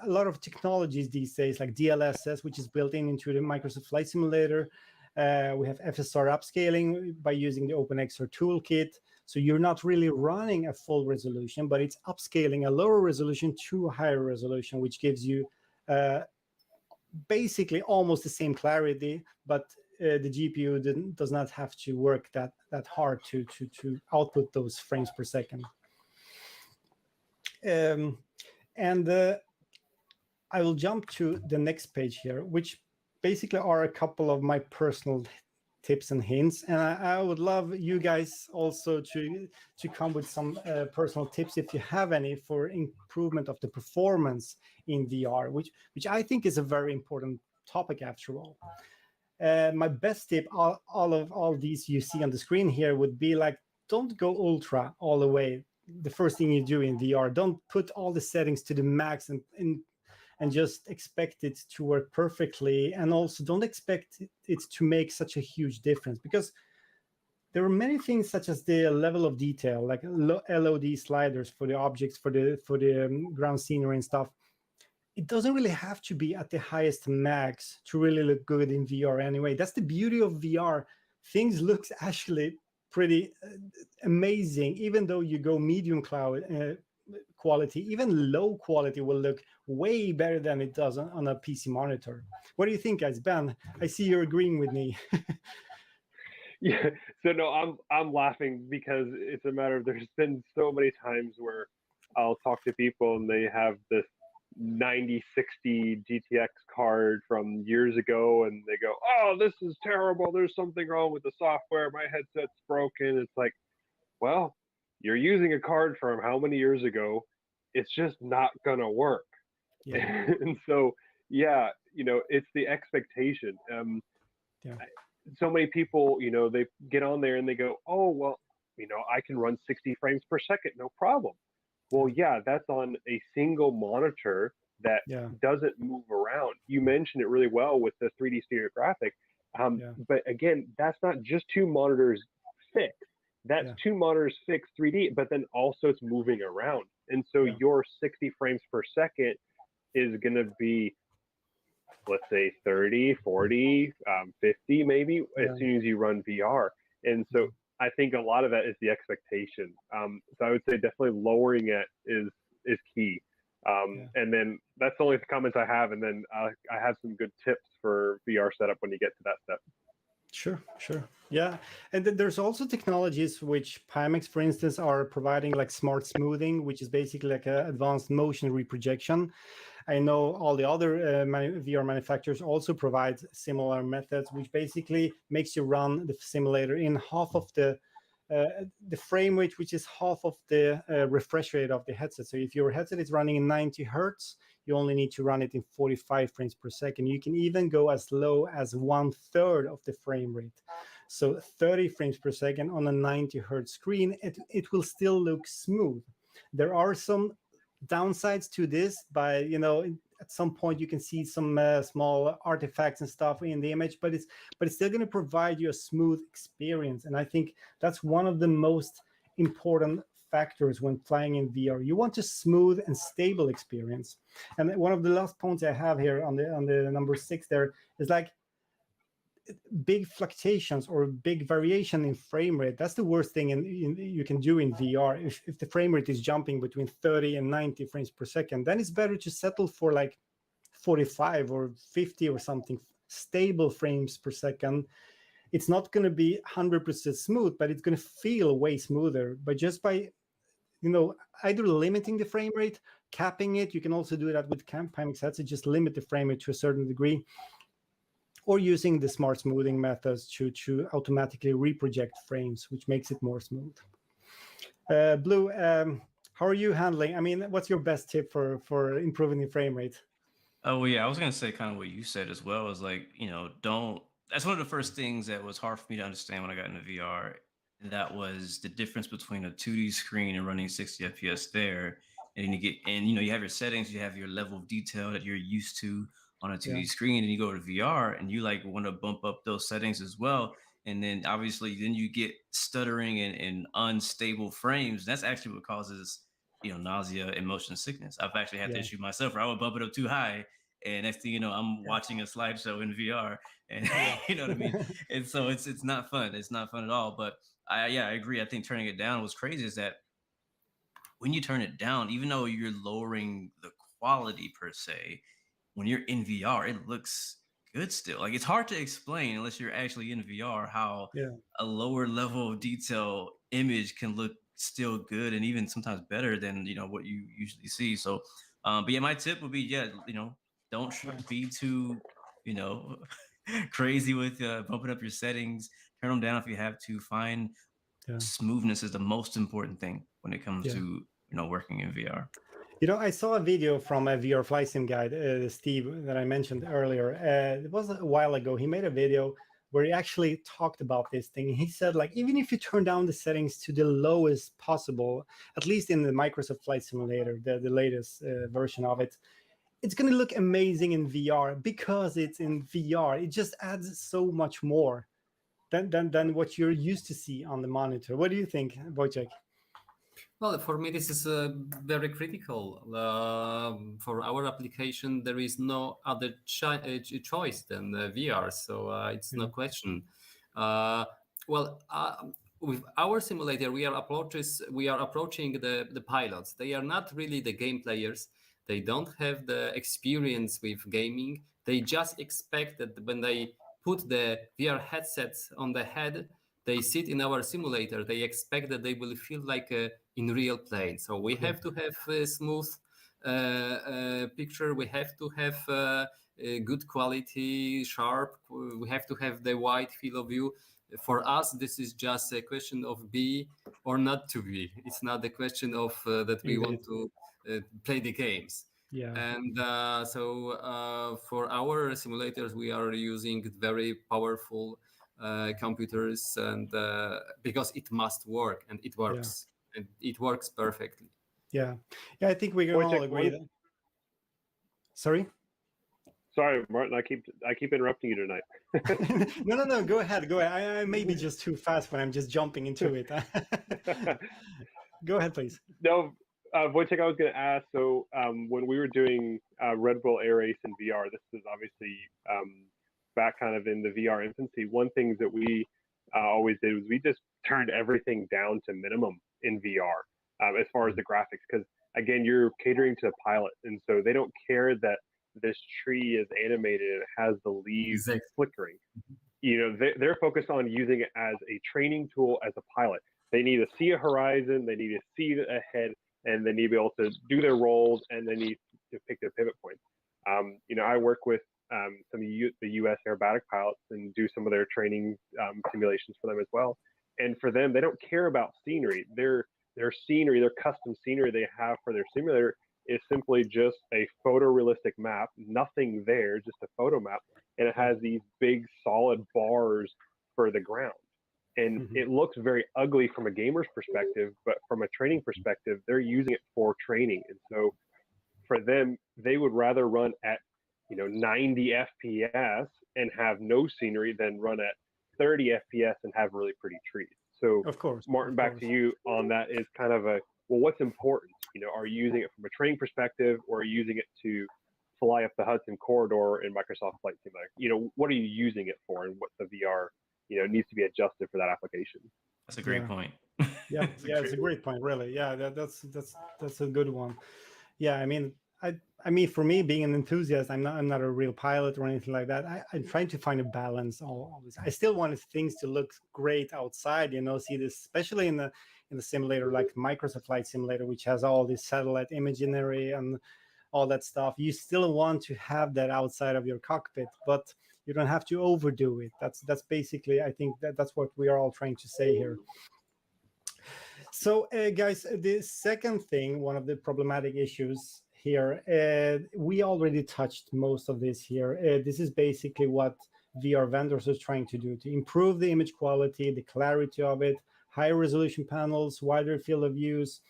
a lot of technologies these days, like DLSS, which is built into the Microsoft Flight Simulator. We have FSR upscaling by using the OpenXR toolkit. So you're not really running a full resolution, but it's upscaling a lower resolution to a higher resolution, which gives you basically almost the same clarity, but the GPU does not have to work that hard to output those frames per second. And I will jump to the next page here, which basically are a couple of my personal tips and hints. And I would love you guys also to come with some personal tips, if you have any, for improvement of the performance in VR, which I think is a very important topic after all. My best tip, all these you see on the screen here, would be like, don't go ultra all the way. The first thing you do in VR, don't put all the settings to the max and just expect it to work perfectly. And also don't expect it to make such a huge difference, because there are many things such as the level of detail, like LOD sliders for the objects, for the ground scenery and stuff. It doesn't really have to be at the highest max to really look good in VR anyway. That's the beauty of VR. Things look actually pretty amazing, even though you go medium quality. Even low quality will look way better than it does on a PC monitor. What do you think, guys? Ben, I see you're agreeing with me. Yeah. So no, I'm laughing because it's a matter of, there's been so many times where I'll talk to people and they have this 9060 GTX card from years ago, and they go, "Oh, this is terrible. There's something wrong with the software. My headset's broken." It's like, well, you're using a card from how many years ago? It's just not gonna work. Yeah. And so, yeah, it's the expectation. Yeah. So many people, they get on there and they go, "Oh, well, I can run 60 frames per second, no problem." Well, yeah, that's on a single monitor that doesn't move around. You mentioned it really well with the 3D stereographic. But again, that's not just two monitors fixed. That's two monitors fixed 3D, but then also it's moving around. And so your 60 frames per second is going to be, let's say 30, 40, 50 maybe, as soon as you run VR. And so I think a lot of that is the expectation. So I would say definitely lowering it is key. And then that's the only comments I have. And then I have some good tips for VR setup when you get to that step. Sure. Yeah. And then there's also technologies which Pimax, for instance, are providing, like smart smoothing, which is basically like an advanced motion reprojection. I know all the other VR manufacturers also provide similar methods, which basically makes you run the simulator in half of the frame rate, which is half of the refresh rate of the headset. So if your headset is running in 90 hertz, you only need to run it in 45 frames per second. You can even go as low as 1/3 of the frame rate. So 30 frames per second on a 90 hertz screen, it will still look smooth. There are some downsides to this, by at some point you can see some small artifacts and stuff in the image, but it's still going to provide you a smooth experience. And I think that's one of the most important factors when flying in VR. You want a smooth and stable experience. And one of the last points I have here on the number 6 there is like big fluctuations or big variation in frame rate. That's the worst thing you can do in VR. If the frame rate is jumping between 30 and 90 frames per second, then it's better to settle for like 45 or 50 or something stable frames per second. It's not going to be 100% smooth, but it's going to feel way smoother. But just by either limiting the frame rate, capping it, you can also do that with Pimax headsets, just limit the frame rate to a certain degree, or using the smart smoothing methods to automatically reproject frames, which makes it more smooth. Blue, how are you handling? I mean, what's your best tip for improving the frame rate? Oh, well, yeah, I was going to say kind of what you said as well, is like, that's one of the first things that was hard for me to understand when I got into VR. And that was the difference between a 2D screen and running 60 FPS there. And you have your settings, you have your level of detail that you're used to on a 2D screen, and you go to VR and you like want to bump up those settings as well. And then obviously then you get stuttering and unstable frames. That's actually what causes, nausea and motion sickness. I've actually had the issue myself where I would bump it up too high, and next thing you know, I'm watching a slideshow in VR, and you know what I mean? And so it's not fun. It's not fun at all. But I agree. I think turning it down was crazy, is that when you turn it down, even though you're lowering the quality per se, when you're in VR, it looks good still. Like, it's hard to explain unless you're actually in VR how a lower level of detail image can look still good, and even sometimes better than what you usually see. So but yeah, my tip would be don't be too crazy with bumping up your settings. Turn them down if you have to. Find smoothness is the most important thing when it comes to working in VR. I saw a video from a VR flight sim guide, Steve, that I mentioned earlier. It was a while ago. He made a video where he actually talked about this thing. He said, like, even if you turn down the settings to the lowest possible, at least in the Microsoft Flight Simulator, the latest version of it, it's going to look amazing in VR because it's in VR. It just adds so much more than what you're used to see on the monitor. What do you think, Wojciech? Well, for me, this is very critical. For our application, there is no other choice than VR, so it's no question. Well, with our simulator, we are approaching the pilots. They are not really the game players. They don't have the experience with gaming. They just expect that when they put the VR headsets on the head, they sit in our simulator. They expect that they will feel like in real plane. So we have to have a smooth picture. We have to have good quality, sharp. We have to have the wide field of view. For us, this is just a question of be or not to be. It's not the question of that we want to play the games. Yeah. And for our simulators, we are using very powerful computers, and because it must work, and it works, and it works perfectly. Yeah, I think we can all agree that. Sorry, Martin. I keep interrupting you tonight. No. Go ahead. I may be just too fast when I'm just jumping into it. Go ahead, please. No, Wojciech, I was going to ask. So when we were doing Red Bull Air Race in VR, this is obviously back kind of in the VR infancy. One thing that we always did was we just turned everything down to minimum in VR as far as the graphics, because again, you're catering to the pilot, and so they don't care that this tree is animated and it has the leaves flickering. They're focused on using it as a training tool as a pilot. They need to see a horizon, they need to see ahead, and they need to be able to do their rolls, and they need to pick their pivot points. I work with some of the U.S. aerobatic pilots and do some of their training simulations for them as well. And for them, they don't care about scenery. Their scenery, their custom scenery they have for their simulator is simply just a photorealistic map, nothing there, just a photo map, and it has these big solid bars for the ground. And it looks very ugly from a gamer's perspective, but from a training perspective, they're using it for training. And so for them, they would rather run at 90 FPS and have no scenery than run at 30 FPS and have really pretty trees. So of course, Martin, back to you on that is kind of what's important? Are you using it from a training perspective, or are you using it to fly up the Hudson corridor in Microsoft Flight Simulator? What are you using it for, and what the VR needs to be adjusted for that application? That's a great point. Yeah, it's a great point, really. Yeah, that's a good one. Yeah, I mean, for me, being an enthusiast, I'm not a real pilot or anything like that. I'm trying to find a balance. Always, I still wanted things to look great outside. See this, especially in the simulator like Microsoft Flight Simulator, which has all this satellite imagery and all that stuff. You still want to have that outside of your cockpit, but you don't have to overdo it. That's basically, I think that's what we are all trying to say here. So, guys, the second thing, one of the problematic issues here, we already touched most of this here. This is basically what VR vendors are trying to do to improve the image quality, the clarity of it, higher resolution panels, wider field of views,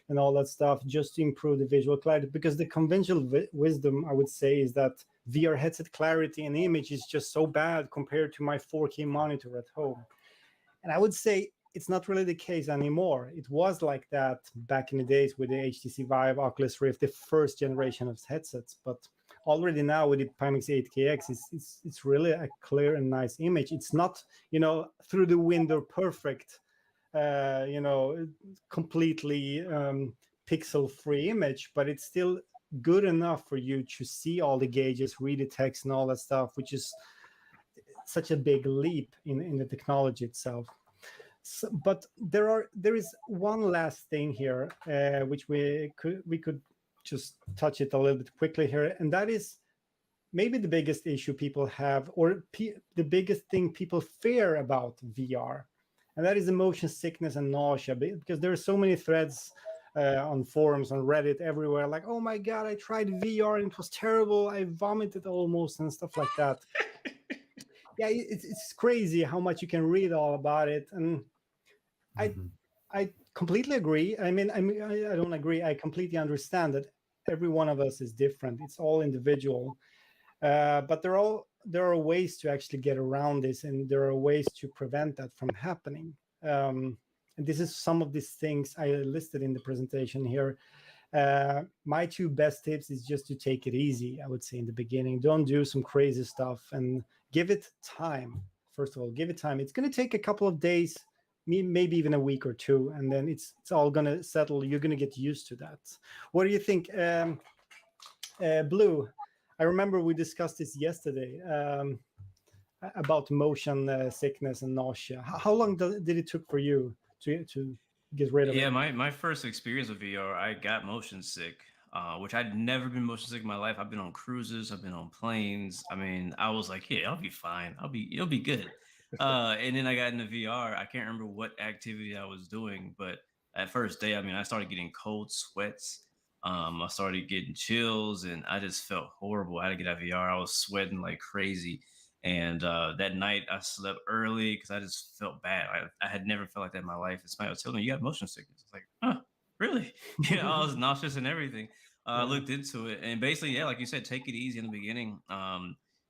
and all that stuff, just to improve the visual clarity. Because the conventional wisdom, I would say, is that VR headset clarity and image is just so bad compared to my 4K monitor at home. And I would say it's not really the case anymore. It was like that back in the days with the HTC Vive, Oculus Rift, the first generation of headsets. But already now with the Pimax 8KX, it's really a clear and nice image. It's not, through the window perfect, completely pixel-free image, but it's still good enough for you to see all the gauges, read the text, and all that stuff, which is such a big leap in the technology itself. So, but there is one last thing here, which we could just touch it a little bit quickly here, and that is maybe the biggest issue people have, or the biggest thing people fear about VR, and that is the motion sickness and nausea, because there are so many threads on forums, on Reddit, everywhere, like, oh my God, I tried VR and it was terrible. I vomited almost and stuff like that. Yeah, it's crazy how much you can read all about it. And I completely agree. I don't agree. I completely understand that every one of us is different. It's all individual. But there are ways to actually get around this, and there are ways to prevent that from happening. And this is some of these things I listed in the presentation here. My two best tips is just to take it easy. I would say in the beginning, don't do some crazy stuff, and give it time. First of all, give it time. It's going to take a couple of days, maybe even a week or two, and then it's all going to settle. You're going to get used to that. What do you think, Blue? I remember we discussed this yesterday, about motion sickness and nausea. How long did it took for you to get rid of Yeah, it? my first experience with VR, I got motion sick, which I'd never been motion sick in my life. I've been on cruises, I've been on planes. I mean, I was like, yeah, I'll be fine. It'll be good. And then I got into VR. I can't remember what activity I was doing, but at first day, I mean, I started getting cold sweats. I started getting chills, and I just felt horrible. I had to get out of VR. I was sweating like crazy. And that night I slept early because I just felt bad. I had never felt like that in my life. And somebody was telling me, you got motion sickness. I was like, huh, really? Yeah, I was nauseous and everything. I Yeah, looked into it. And basically, yeah, like you said, take it easy in the beginning.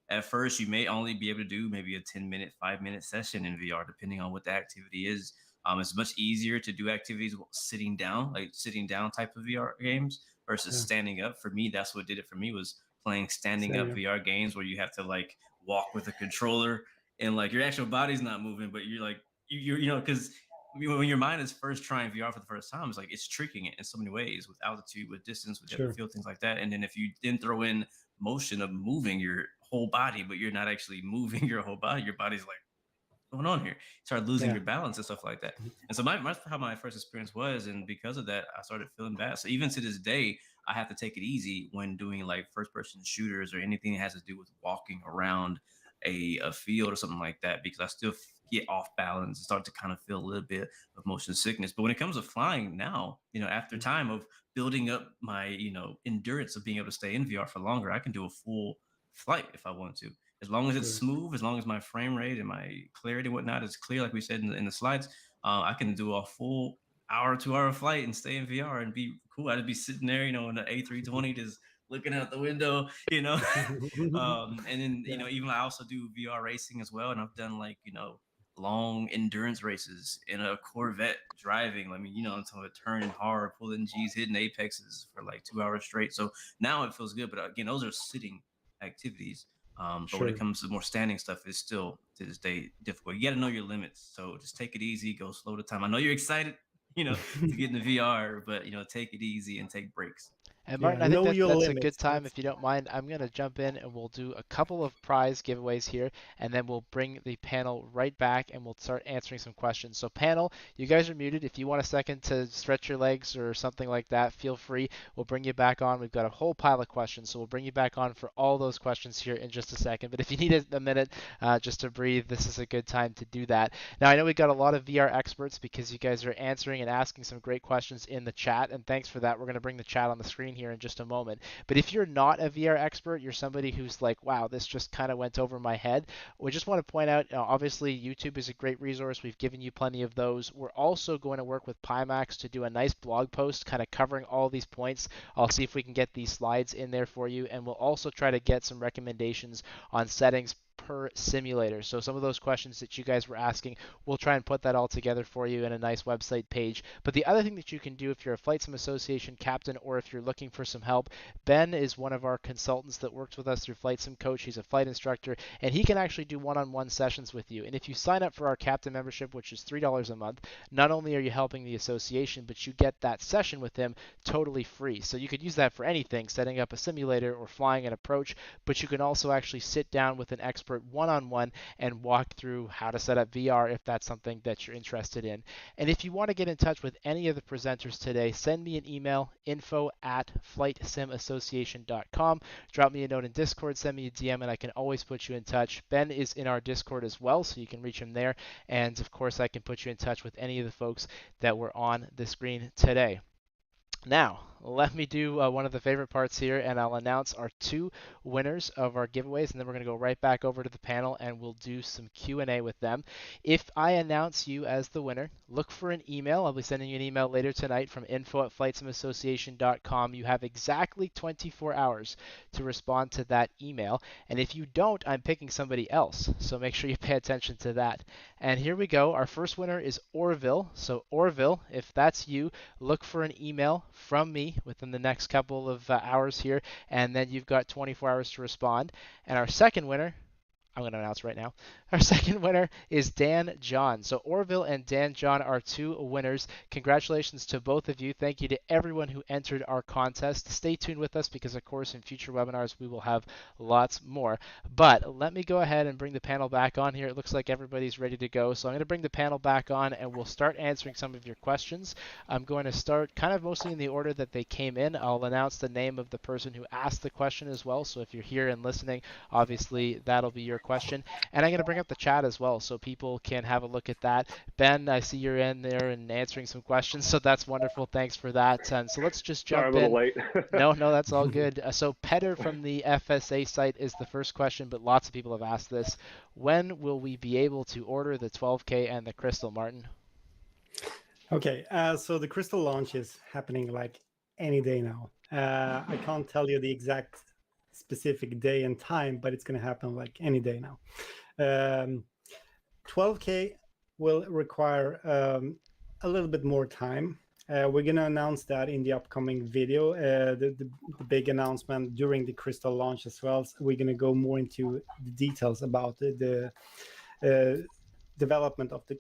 At first, you may only be able to do maybe a 10-minute, 5-minute session in VR, depending on what the activity is. It's much easier to do activities sitting down, like sitting down type of VR games versus yeah, standing up. For me, that's what did it for me was playing standing same up here. VR games where you have to like walk with a controller and like your actual body's not moving, but you're like because when your mind is first trying VR for the first time, it's like it's tricking it in so many ways with altitude, with distance, with depth of Sure, field, things like that. And then if you then throw in motion of moving your whole body, but you're not actually moving your whole body, your body's like going on here? Start losing yeah. your balance and stuff like that. And so my how my first experience was, and because of that, I started feeling bad. So even to this day, I have to take it easy when doing like first person shooters or anything that has to do with walking around a field or something like that, because I still get off balance and start to kind of feel a little bit of motion sickness. But when it comes to flying now, after time of building up my, endurance of being able to stay in VR for longer, I can do a full flight if I want to, as long as it's Sure. smooth, as long as my frame rate and my clarity and whatnot is clear, like we said in the slides. I can do a full hour, 2 hour flight and stay in VR and be cool. I'd be sitting there, in the A320, just looking out the window, and then, Yeah, even I also do VR racing as well. And I've done like, long endurance races in a Corvette driving. I mean, I'm talking about turning hard, pulling G's, hitting apexes for like 2 hours straight. So now it feels good. But again, those are sitting activities. But when it sure. comes to more standing stuff, it's still to this day difficult. You got to know your limits. So just take it easy, go slow to time. I know you're excited, to get in the VR, but take it easy and take breaks. And Yeah, Martin, I think know that your that's a good limits. time. If you don't mind, I'm going to jump in and we'll do a couple of prize giveaways here, and then we'll bring the panel right back and we'll start answering some questions. So panel, you guys are muted. If you want a second to stretch your legs or something like that, feel free. We'll bring you back on. We've got a whole pile of questions, so we'll bring you back on for all those questions here in just a second. But if you need a minute just to breathe, this is a good time to do that. Now, I know we got a lot of VR experts because you guys are answering and asking some great questions in the chat, and thanks for that. We're going to bring the chat on the screen here in just a moment. But if you're not a VR expert, you're somebody who's like, wow, this just kind of went over my head. We just want to point out, obviously, YouTube is a great resource. We've given you plenty of those. We're also going to work with Pimax to do a nice blog post kind of covering all these points. I'll see if we can get these slides in there for you, and we'll also try to get some recommendations on settings per simulator. So some of those questions that you guys were asking, we'll try and put that all together for you in a nice website page. But the other thing that you can do if you're a Flight Sim Association captain or if you're looking for some help, Ben is one of our consultants that works with us through Flight Sim Coach. He's a flight instructor, and he can actually do one-on-one sessions with you. And if you sign up for our captain membership, which is $3 a month, not only are you helping the association, but you get that session with him totally free. So you could use that for anything, setting up a simulator or flying an approach, but you can also actually sit down with an expert one-on-one and walk through how to set up VR if that's something that you're interested in. And if you want to get in touch with any of the presenters today, send me an email, info@flightsimassociation.com. Drop me a note in Discord, send me a DM, and I can always put you in touch. Ben is in our Discord as well, so you can reach him there. And of course, I can put you in touch with any of the folks that were on the screen today. Now, let me do one of the favorite parts here, and I'll announce our 2 winners of our giveaways, and then we're going to go right back over to the panel and we'll do some Q&A with them. If I announce you as the winner, look for an email. I'll be sending you an email later tonight from info@flightsimiassociation.com. You have exactly 24 hours to respond to that email, and if you don't, I'm picking somebody else, so make sure you pay attention to that. And here we go. Our first winner is Orville. So Orville, if that's you, look for an email from me within the next couple of hours here, and then you've got 24 hours to respond. And our second winner, I'm going to announce right now. Our second winner is Dan John. So Orville and Dan John are 2 winners. Congratulations to both of you. Thank you to everyone who entered our contest. Stay tuned with us because, of course, in future webinars, we will have lots more. But let me go ahead and bring the panel back on here. It looks like everybody's ready to go. So I'm going to bring the panel back on and we'll start answering some of your questions. I'm going to start kind of mostly in the order that they came in. I'll announce the name of the person who asked the question as well. So if you're here and listening, obviously that'll be your question. And I'm going to bring up the chat as well so people can have a look at that. Ben, I see you're in there and answering some questions, so that's wonderful. Thanks for that. And so let's just Sorry, jump I'm a little in. late. No, that's all good. So Petter from the FSA site is the first question, but lots of people have asked this. When will we be able to order the 12K and the Crystal, Martin? Okay, so the Crystal launch is happening like any day now. I can't tell you the exact specific day and time, but it's going to happen like any day now. 12K will require a little bit more time. We're going to announce that in the upcoming video, the big announcement during the Crystal launch as well. So we're going to go more into the details about the development of the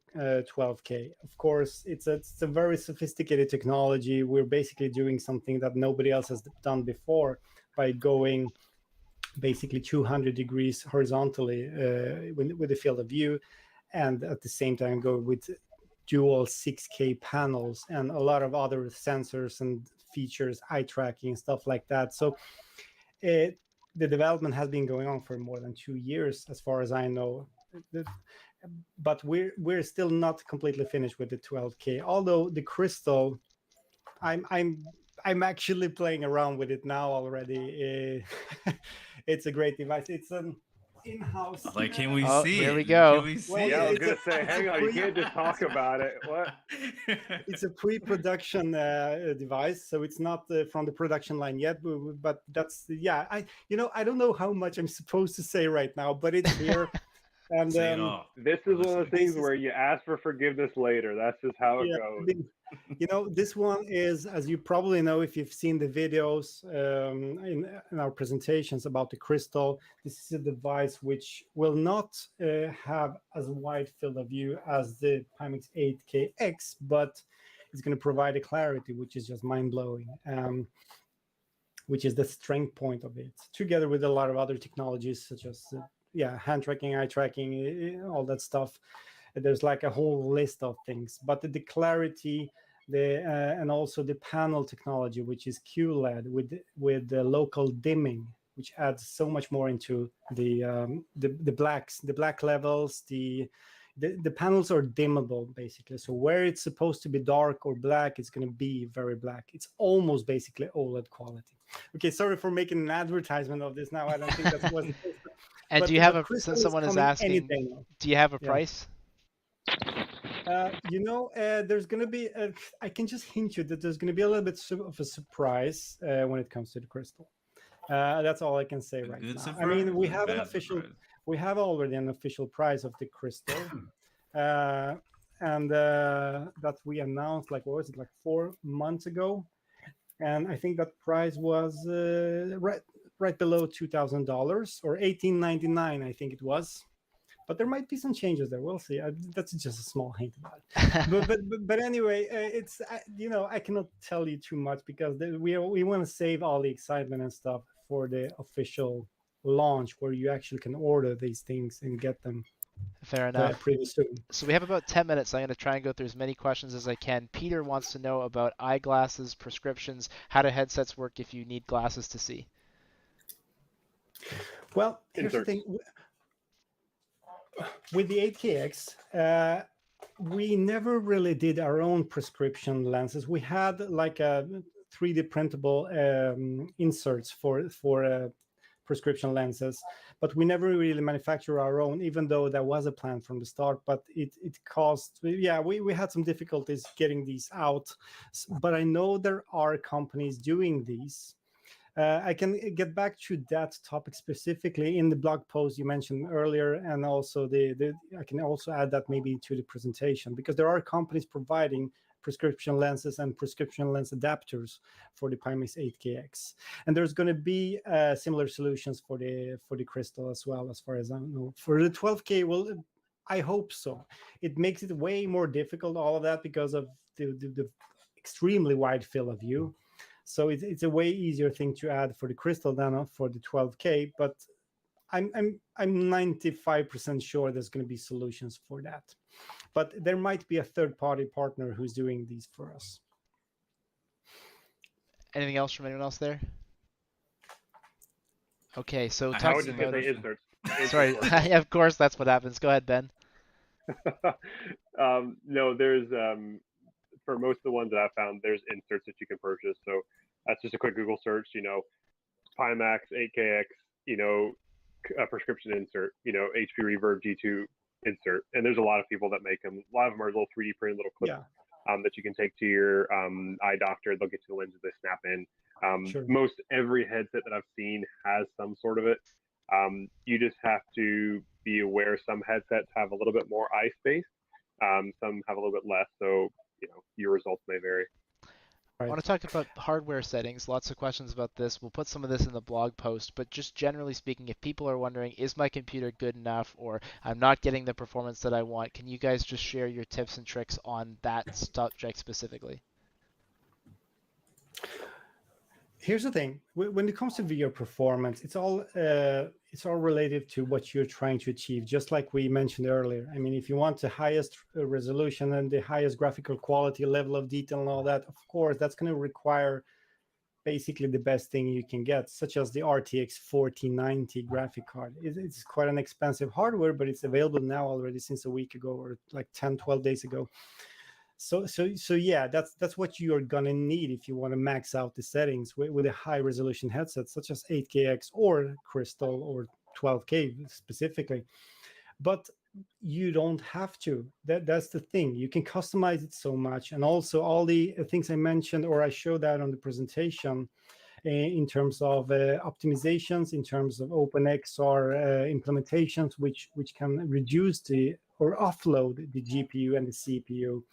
12K. Of course, it's a very sophisticated technology. We're basically doing something that nobody else has done before by going basically 200 degrees horizontally with the field of view, and at the same time go with dual 6K panels and a lot of other sensors and features, eye tracking and stuff like that. So the development has been going on for more than 2 years, as far as I know. But we're still not completely finished with the 12K. Although the Crystal, I'm actually playing around with it now already. It's a great device. It's an in-house. Like, can we Oh, see here it? we go. Can we see Well, Yeah, I was it? gonna say, hang on, you can't just talk about it. What? It's a pre-production device, so it's not from the production line yet. But that's I don't know how much I'm supposed to say right now, but it's here. And Say it all. This is one of those things This is- where you ask for forgiveness later. That's just how it yeah, goes. this one is, as you probably know if you've seen the videos in our presentations about the Crystal, this is a device which will not have as wide field of view as the Pimax 8KX, but it's going to provide a clarity which is just mind-blowing, which is the strength point of it, together with a lot of other technologies such as hand tracking, eye tracking, all that stuff. There's like a whole list of things, but the clarity, and also the panel technology, which is QLED with the local dimming, which adds so much more into the black levels. The panels are dimmable basically, so where it's supposed to be dark or black, it's going to be very black. It's almost basically OLED quality. Okay, sorry for making an advertisement of this now. I don't think that's what. And do you have since someone is asking, do you have a price? There's going to be, I can just hint you that there's going to be a little bit of a surprise when it comes to the Crystal. That's all I can say right now. Surprise? I mean, we have already an official price of the Crystal, and that we announced, like, what was it, like 4 months ago? And I think that price was right below $2,000 or $1,899, I think it was. But there might be some changes there. We'll see. That's just a small hint about it. but anyway, it's I cannot tell you too much because we want to save all the excitement and stuff for the official launch, where you actually can order these things and get them. Fair enough. Pretty soon. So we have about 10 minutes. I'm going to try and go through as many questions as I can. Peter wants to know about eyeglasses, prescriptions, how do headsets work if you need glasses to see? Well, here's the thing. With the 8KX, we never really did our own prescription lenses. We had like 3D printable inserts for prescription lenses, but we never really manufacture our own, even though that was a plan from the start. But it caused, yeah, we had some difficulties getting these out. But I know there are companies doing these. I can get back to that topic specifically in the blog post you mentioned earlier, and also I can also add that maybe to the presentation, because there are companies providing prescription lenses and prescription lens adapters for the Pimax 8KX, and there's going to be similar solutions for the Crystal as well, as far as I know. For the 12K, well, I hope so. It makes it way more difficult, all of that, because of the extremely wide field of view. So it's a way easier thing to add for the Crystal than for the 12K, but I'm 95% sure there's going to be solutions for that. But there might be a third-party partner who's doing these for us. Anything else from anyone else there? Okay, so I was talking just gonna about say inserts. sorry, of course that's what happens. Go ahead, Ben. No, there's for most of the ones that I found, there's inserts that you can purchase. So that's just a quick Google search. Pimax 8KX, a prescription insert, HP Reverb G2 insert, and there's a lot of people that make them. A lot of them are little 3D printed little clips that you can take to your eye doctor. They'll get you the lenses, they snap in. Sure. Most every headset that I've seen has some sort of it. You just have to be aware some headsets have a little bit more eye space, some have a little bit less, so your results may vary. I want to talk about hardware settings. Lots of questions about this. We'll put some of this in the blog post, but just generally speaking, if people are wondering, is my computer good enough, or I'm not getting the performance that I want, can you guys just share your tips and tricks on that subject specifically? Here's the thing: when it comes to VR performance, it's all related to what you're trying to achieve. Just like we mentioned earlier, I mean, if you want the highest resolution and the highest graphical quality, level of detail, and all that, of course, that's going to require basically the best thing you can get, such as the RTX 4090 graphic card. It's quite an expensive hardware, but it's available now already since a week ago, or like 10-12 days ago. So yeah, that's what you're gonna need if you want to max out the settings with a high resolution headset such as 8KX or Crystal or 12K specifically. But you don't have to. That's the thing. You can customize it so much, and also all the things I mentioned or I showed that on the presentation in terms of optimizations, in terms of OpenXR implementations, which can reduce or offload the GPU and the CPU.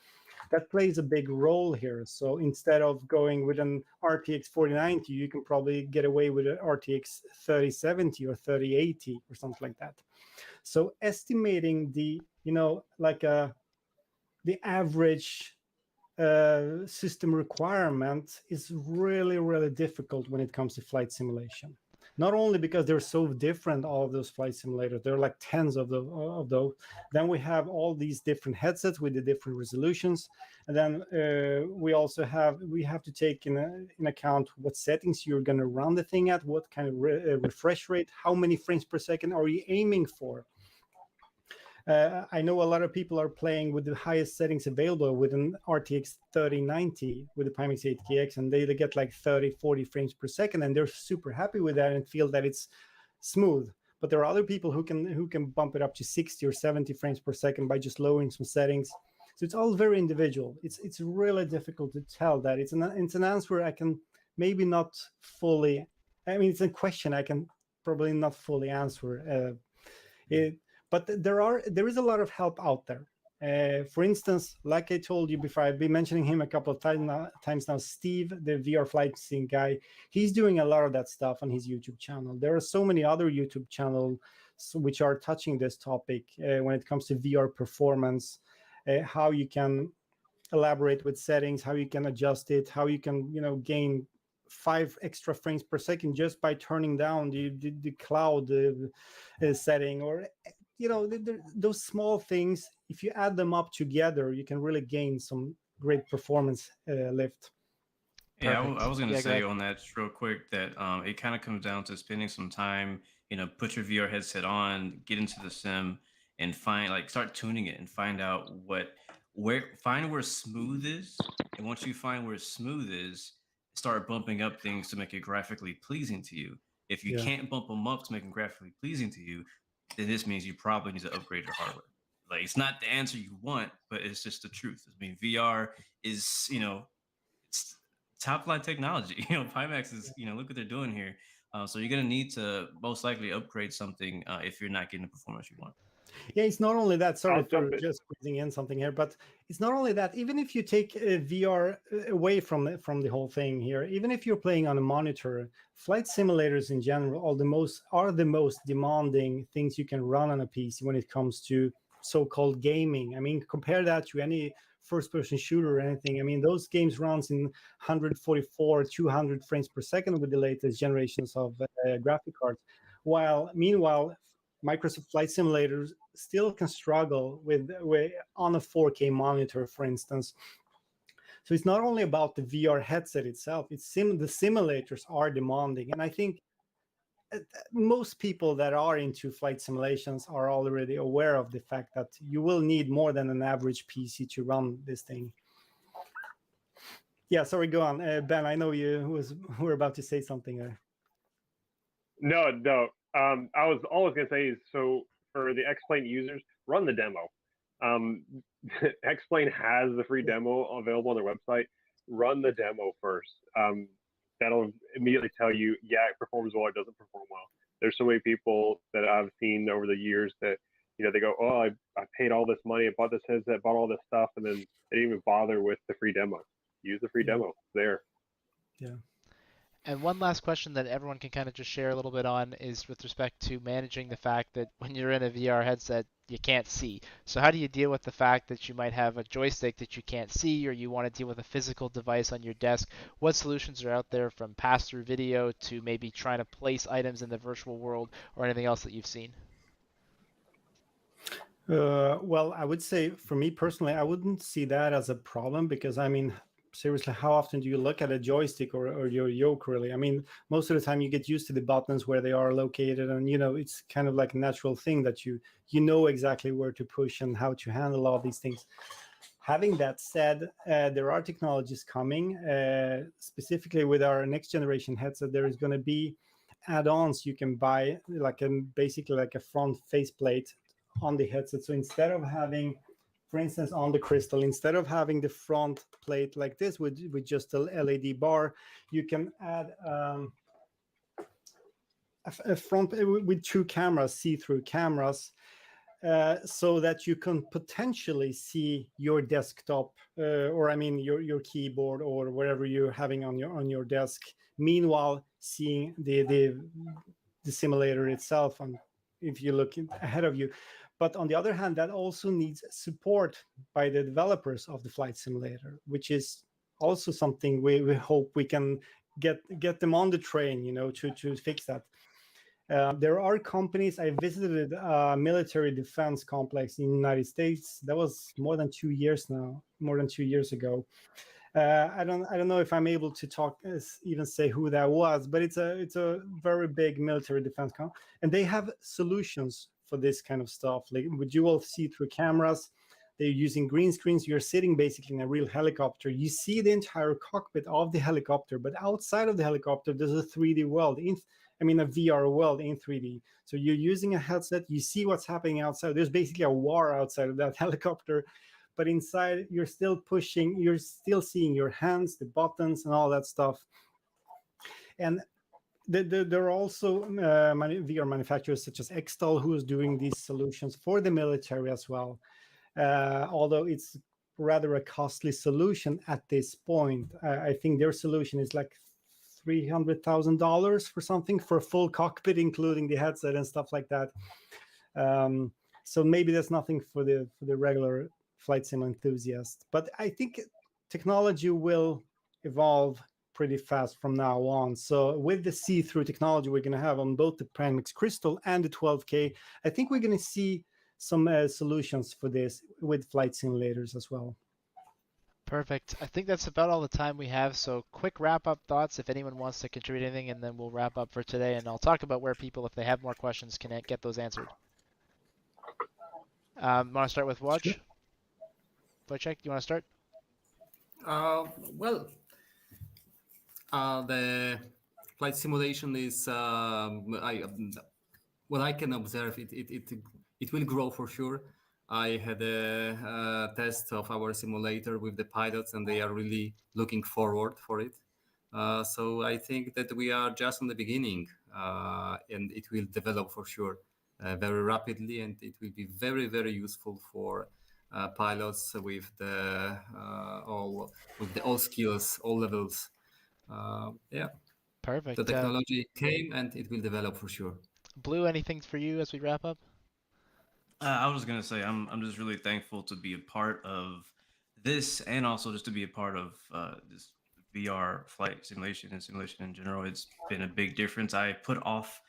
That plays a big role here. So instead of going with an RTX 4090, you can probably get away with an RTX 3070 or 3080 or something like that. So estimating the average system requirement is really, really difficult when it comes to flight simulation. Not only because they're so different, all of those flight simulators, there are like tens of those. Then we have all these different headsets with the different resolutions, and then we have to take in account what settings you're going to run the thing at, what kind of refresh rate, how many frames per second are you aiming for. I know a lot of people are playing with the highest settings available with an RTX 3090 with the Pimax 8KX, and they get like 30-40 frames per second, and they're super happy with that and feel that it's smooth. But there are other people who can bump it up to 60 or 70 frames per second by just lowering some settings. So it's all very individual. It's really difficult to tell that. It's an answer I can maybe not fully. I mean, it's a question I can probably not fully answer. But there is a lot of help out there. For instance, like I told you before, I've been mentioning him a couple of times now, Steve, the VR flight sim guy, he's doing a lot of that stuff on his YouTube channel. There are so many other YouTube channels which are touching this topic when it comes to VR performance, how you can elaborate with settings, how you can adjust it, how you can gain 5 extra frames per second just by turning down the cloud setting, or those small things. If you add them up together, you can really gain some great performance lift. Yeah, I was going to say on that just real quick that it kind of comes down to spending some time, put your VR headset on, get into the sim, and start tuning it and find out find where smooth is. And once you find where smooth is, start bumping up things to make it graphically pleasing to you. If you can't bump them up to make them graphically pleasing to you, then this means you probably need to upgrade your hardware. Like, it's not the answer you want, but it's just the truth. I mean, VR is, it's top line technology. Pimax is, look what they're doing here. So you're going to need to most likely upgrade something if you're not getting the performance you want. Yeah, it's not only that. Sorry for just squeezing in something here, but it's not only that. Even if you take VR away from the whole thing here, even if you're playing on a monitor, flight simulators in general are the most demanding things you can run on a PC when it comes to so-called gaming. I mean, compare that to any first-person shooter or anything. I mean, those games runs in 144, 200 frames per second with the latest generations of graphic cards. Meanwhile, Microsoft Flight Simulators still can struggle with on a 4K monitor, for instance. So it's not only about the VR headset itself; the simulators are demanding, and I think most people that are into flight simulations are already aware of the fact that you will need more than an average PC to run this thing. Yeah, sorry, go on, Ben. I know you were about to say something there. No. I was always going to say is, so for the X-Plane users, run the demo. X-Plane has the free demo available on their website. Run the demo first. That'll immediately tell you, yeah, it performs well, it doesn't perform well. There's so many people that I've seen over the years that, they go, oh, I paid all this money, I bought this headset, bought all this stuff, and then they didn't even bother with the free demo. Use the free demo. It's there. Yeah. And one last question that everyone can kind of just share a little bit on is with respect to managing the fact that when you're in a VR headset, you can't see. So how do you deal with the fact that you might have a joystick that you can't see, or you want to deal with a physical device on your desk? What solutions are out there, from pass-through video to maybe trying to place items in the virtual world, or anything else that you've seen? Well, I would say for me personally, I wouldn't see that as a problem, because I mean, seriously, how often do you look at a joystick or your yoke, really? I mean, most of the time you get used to the buttons where they are located, and it's kind of like a natural thing that you know exactly where to push and how to handle all these things. Having that said, there are technologies coming, specifically with our next generation headset. There is going to be add-ons you can buy, basically like a front faceplate on the headset. So instead of having, for instance, on the Crystal, instead of having the front plate like this with just a LED bar, you can add a front with two cameras, see-through cameras, so that you can potentially see your desktop, or I mean your keyboard or whatever you're having on your desk. Meanwhile, seeing the simulator itself, and if you look ahead of you. But on the other hand, that also needs support by the developers of the flight simulator, which is also something we hope we can get them on the train, to fix that. There are companies. I visited a military defense complex in the United States. That was more than 2 years ago. I don't know if I'm able to even say who that was, but it's a very big military defense company, and they have solutions for this kind of stuff, like with dual see-through cameras. They're using green screens. You're sitting basically in a real helicopter. You see the entire cockpit of the helicopter, but outside of the helicopter, there's a 3D world. A VR world in 3D. So you're using a headset. You see what's happening outside. There's basically a war outside of that helicopter. But inside, you're still pushing, you're still seeing your hands, the buttons, and all that stuff. And there are also VR manufacturers such as Xtal who is doing these solutions for the military as well. Although it's rather a costly solution at this point. I think their solution is like $300,000 for something, for a full cockpit, including the headset and stuff like that. So maybe that's nothing for the regular flight sim enthusiast, but I think technology will evolve pretty fast from now on. So with the see-through technology we're going to have on both the Pimax Crystal and the 12K, I think we're going to see some solutions for this with flight simulators as well. Perfect. I think that's about all the time we have. So quick wrap-up thoughts if anyone wants to contribute anything, and then we'll wrap up for today. And I'll talk about where people, if they have more questions, can get those answered. Want to start with Woj? Sure. Wojciech, you want to start? Well, The flight simulation is, what I can observe, it will grow for sure. I had a test of our simulator with the pilots, and they are really looking forward for it. So I think that we are just on the beginning, and it will develop for sure very rapidly, and it will be very, very useful for pilots with the all skills, all levels. Yeah, the Perfect. technology came, and it will develop for sure. Blue, anything for you as we wrap up? I was gonna say I'm just really thankful to be a part of this, and also just to be a part of this VR flight simulation and simulation in general. It's been a big difference. I put off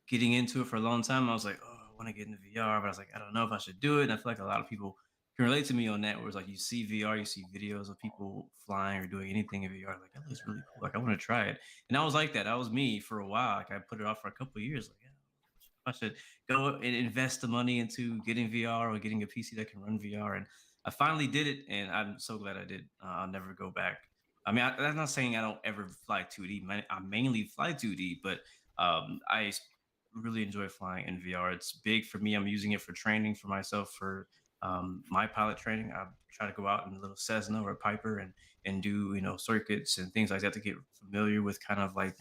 getting into it for a long time. I was like, oh, I want to get into VR, but I was like, I don't know if I should do it. And I feel like a lot of people can relate to me on that. Where it's like you see VR, you see videos of people flying or doing anything in VR, like that looks really cool. Like I want to try it. And I was like that. That was me for a while. Like I put it off for a couple of years. Like, yeah, I should go and invest the money into getting VR or getting a PC that can run VR. And I finally did it, and I'm so glad I did. I'll never go back. I mean, I'm not saying I don't ever fly 2D. I mainly fly 2D, but I really enjoy flying in VR. It's big for me. I'm using it for training for myself for my pilot training. I try to go out in a little Cessna or a Piper and do circuits and things like that to get familiar with kind of like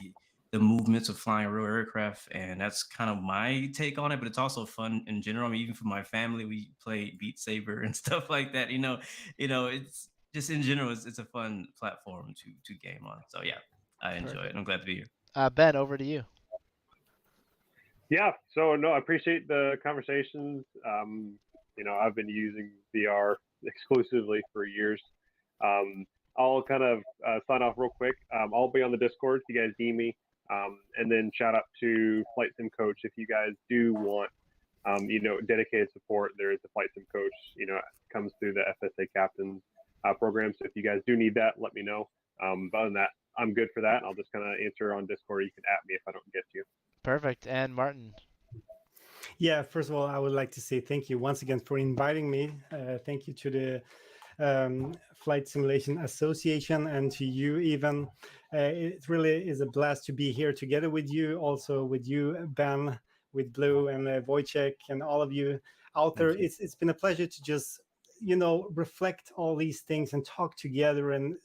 the movements of flying a real aircraft, and that's kind of my take on it. But it's also fun in general. I mean, even for my family, we play Beat Saber and stuff like that. It's just in general, it's a fun platform to game on. So yeah, I enjoy it. I'm glad to be here. Ben, over to you. Yeah, so no, I appreciate the conversations. I've been using VR exclusively for years. I'll kind of sign off real quick. I'll be on the Discord if you guys need me. And then shout out to Flight Sim Coach if you guys do want, dedicated support. There is a Flight Sim Coach, comes through the FSA Captains program. So if you guys do need that, let me know. But other than that, I'm good for that. I'll just kind of answer on Discord. You can at me if I don't get to you. Perfect. And Martin. Yeah, first of all, I would like to say thank you once again for inviting me. Thank you to the Flight Simulation Association and to you, even. It really is a blast to be here together with you, also with you, Ben, with Blue and Wojciech, and all of you out there. It's been a pleasure to just reflect all these things and talk together, and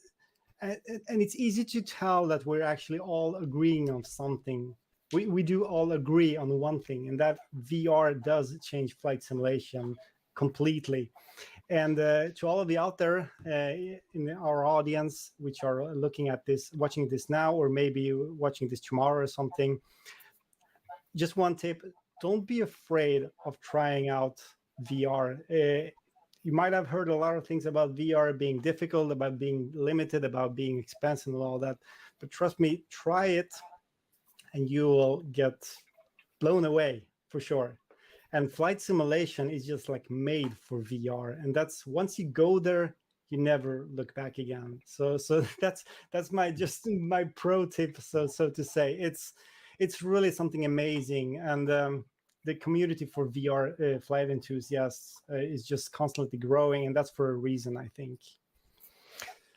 it's easy to tell that we're actually all agreeing on something. We do all agree on one thing, and that VR does change flight simulation completely. And to all of you out there in our audience, which are looking at this, watching this now, or maybe watching this tomorrow or something, just one tip: don't be afraid of trying out VR. You might have heard a lot of things about VR being difficult, about being limited, about being expensive and all that. But trust me, try it and you will get blown away for sure. And flight simulation is just like made for VR. And that's, once you go there, you never look back again. So that's my pro tip, so to say. It's really something amazing. And the community for VR flight enthusiasts is just constantly growing, and that's for a reason, I think.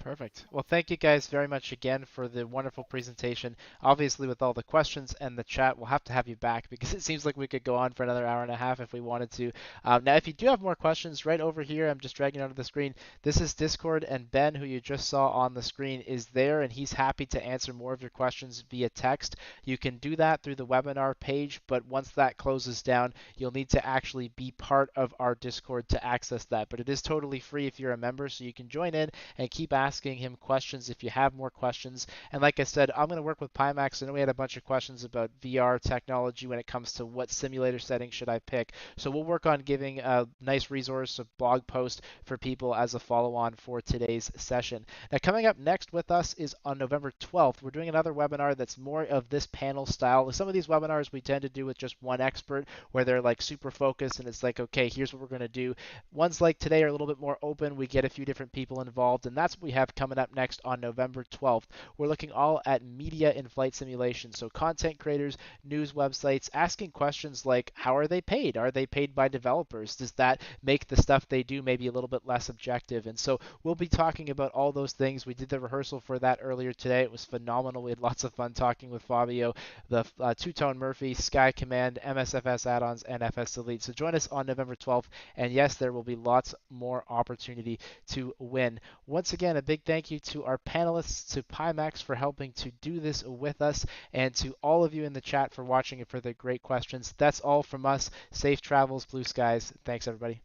Perfect. Well, thank you guys very much again for the wonderful presentation. Obviously, with all the questions and the chat, we'll have to have you back because it seems like we could go on for another hour and a half if we wanted to. Now, if you do have more questions, right over here, I'm just dragging onto the screen. This is Discord, and Ben, who you just saw on the screen, is there, and he's happy to answer more of your questions via text. You can do that through the webinar page, but once that closes down, you'll need to actually be part of our Discord to access that. But it is totally free if you're a member, so you can join in and keep asking him questions if you have more questions. And like I said, I'm going to work with Pimax. I know we had a bunch of questions about VR technology when it comes to what simulator setting should I pick. So we'll work on giving a nice resource, a blog post for people as a follow-on for today's session. Now, coming up next with us is on November 12th. We're doing another webinar that's more of this panel style. Some of these webinars we tend to do with just one expert where they're like super focused and it's like, okay, here's what we're going to do. Ones like today are a little bit more open. We get a few different people involved, and that's what we have have coming up next on November 12th. We're looking all at media in flight simulation. So content creators, news websites, asking questions like, how are they paid? Are they paid by developers? Does that make the stuff they do maybe a little bit less objective? And so we'll be talking about all those things. We did the rehearsal for that earlier today. It was phenomenal. We had lots of fun talking with Fabio, the Two-Tone Murphy, Sky Command, MSFS add-ons, and FS Elite. So join us on November 12th. And yes, there will be lots more opportunity to win. Once again, a big thank you to our panelists, to Pimax for helping to do this with us, and to all of you in the chat for watching and for the great questions. That's all from us. Safe travels, blue skies. Thanks, everybody.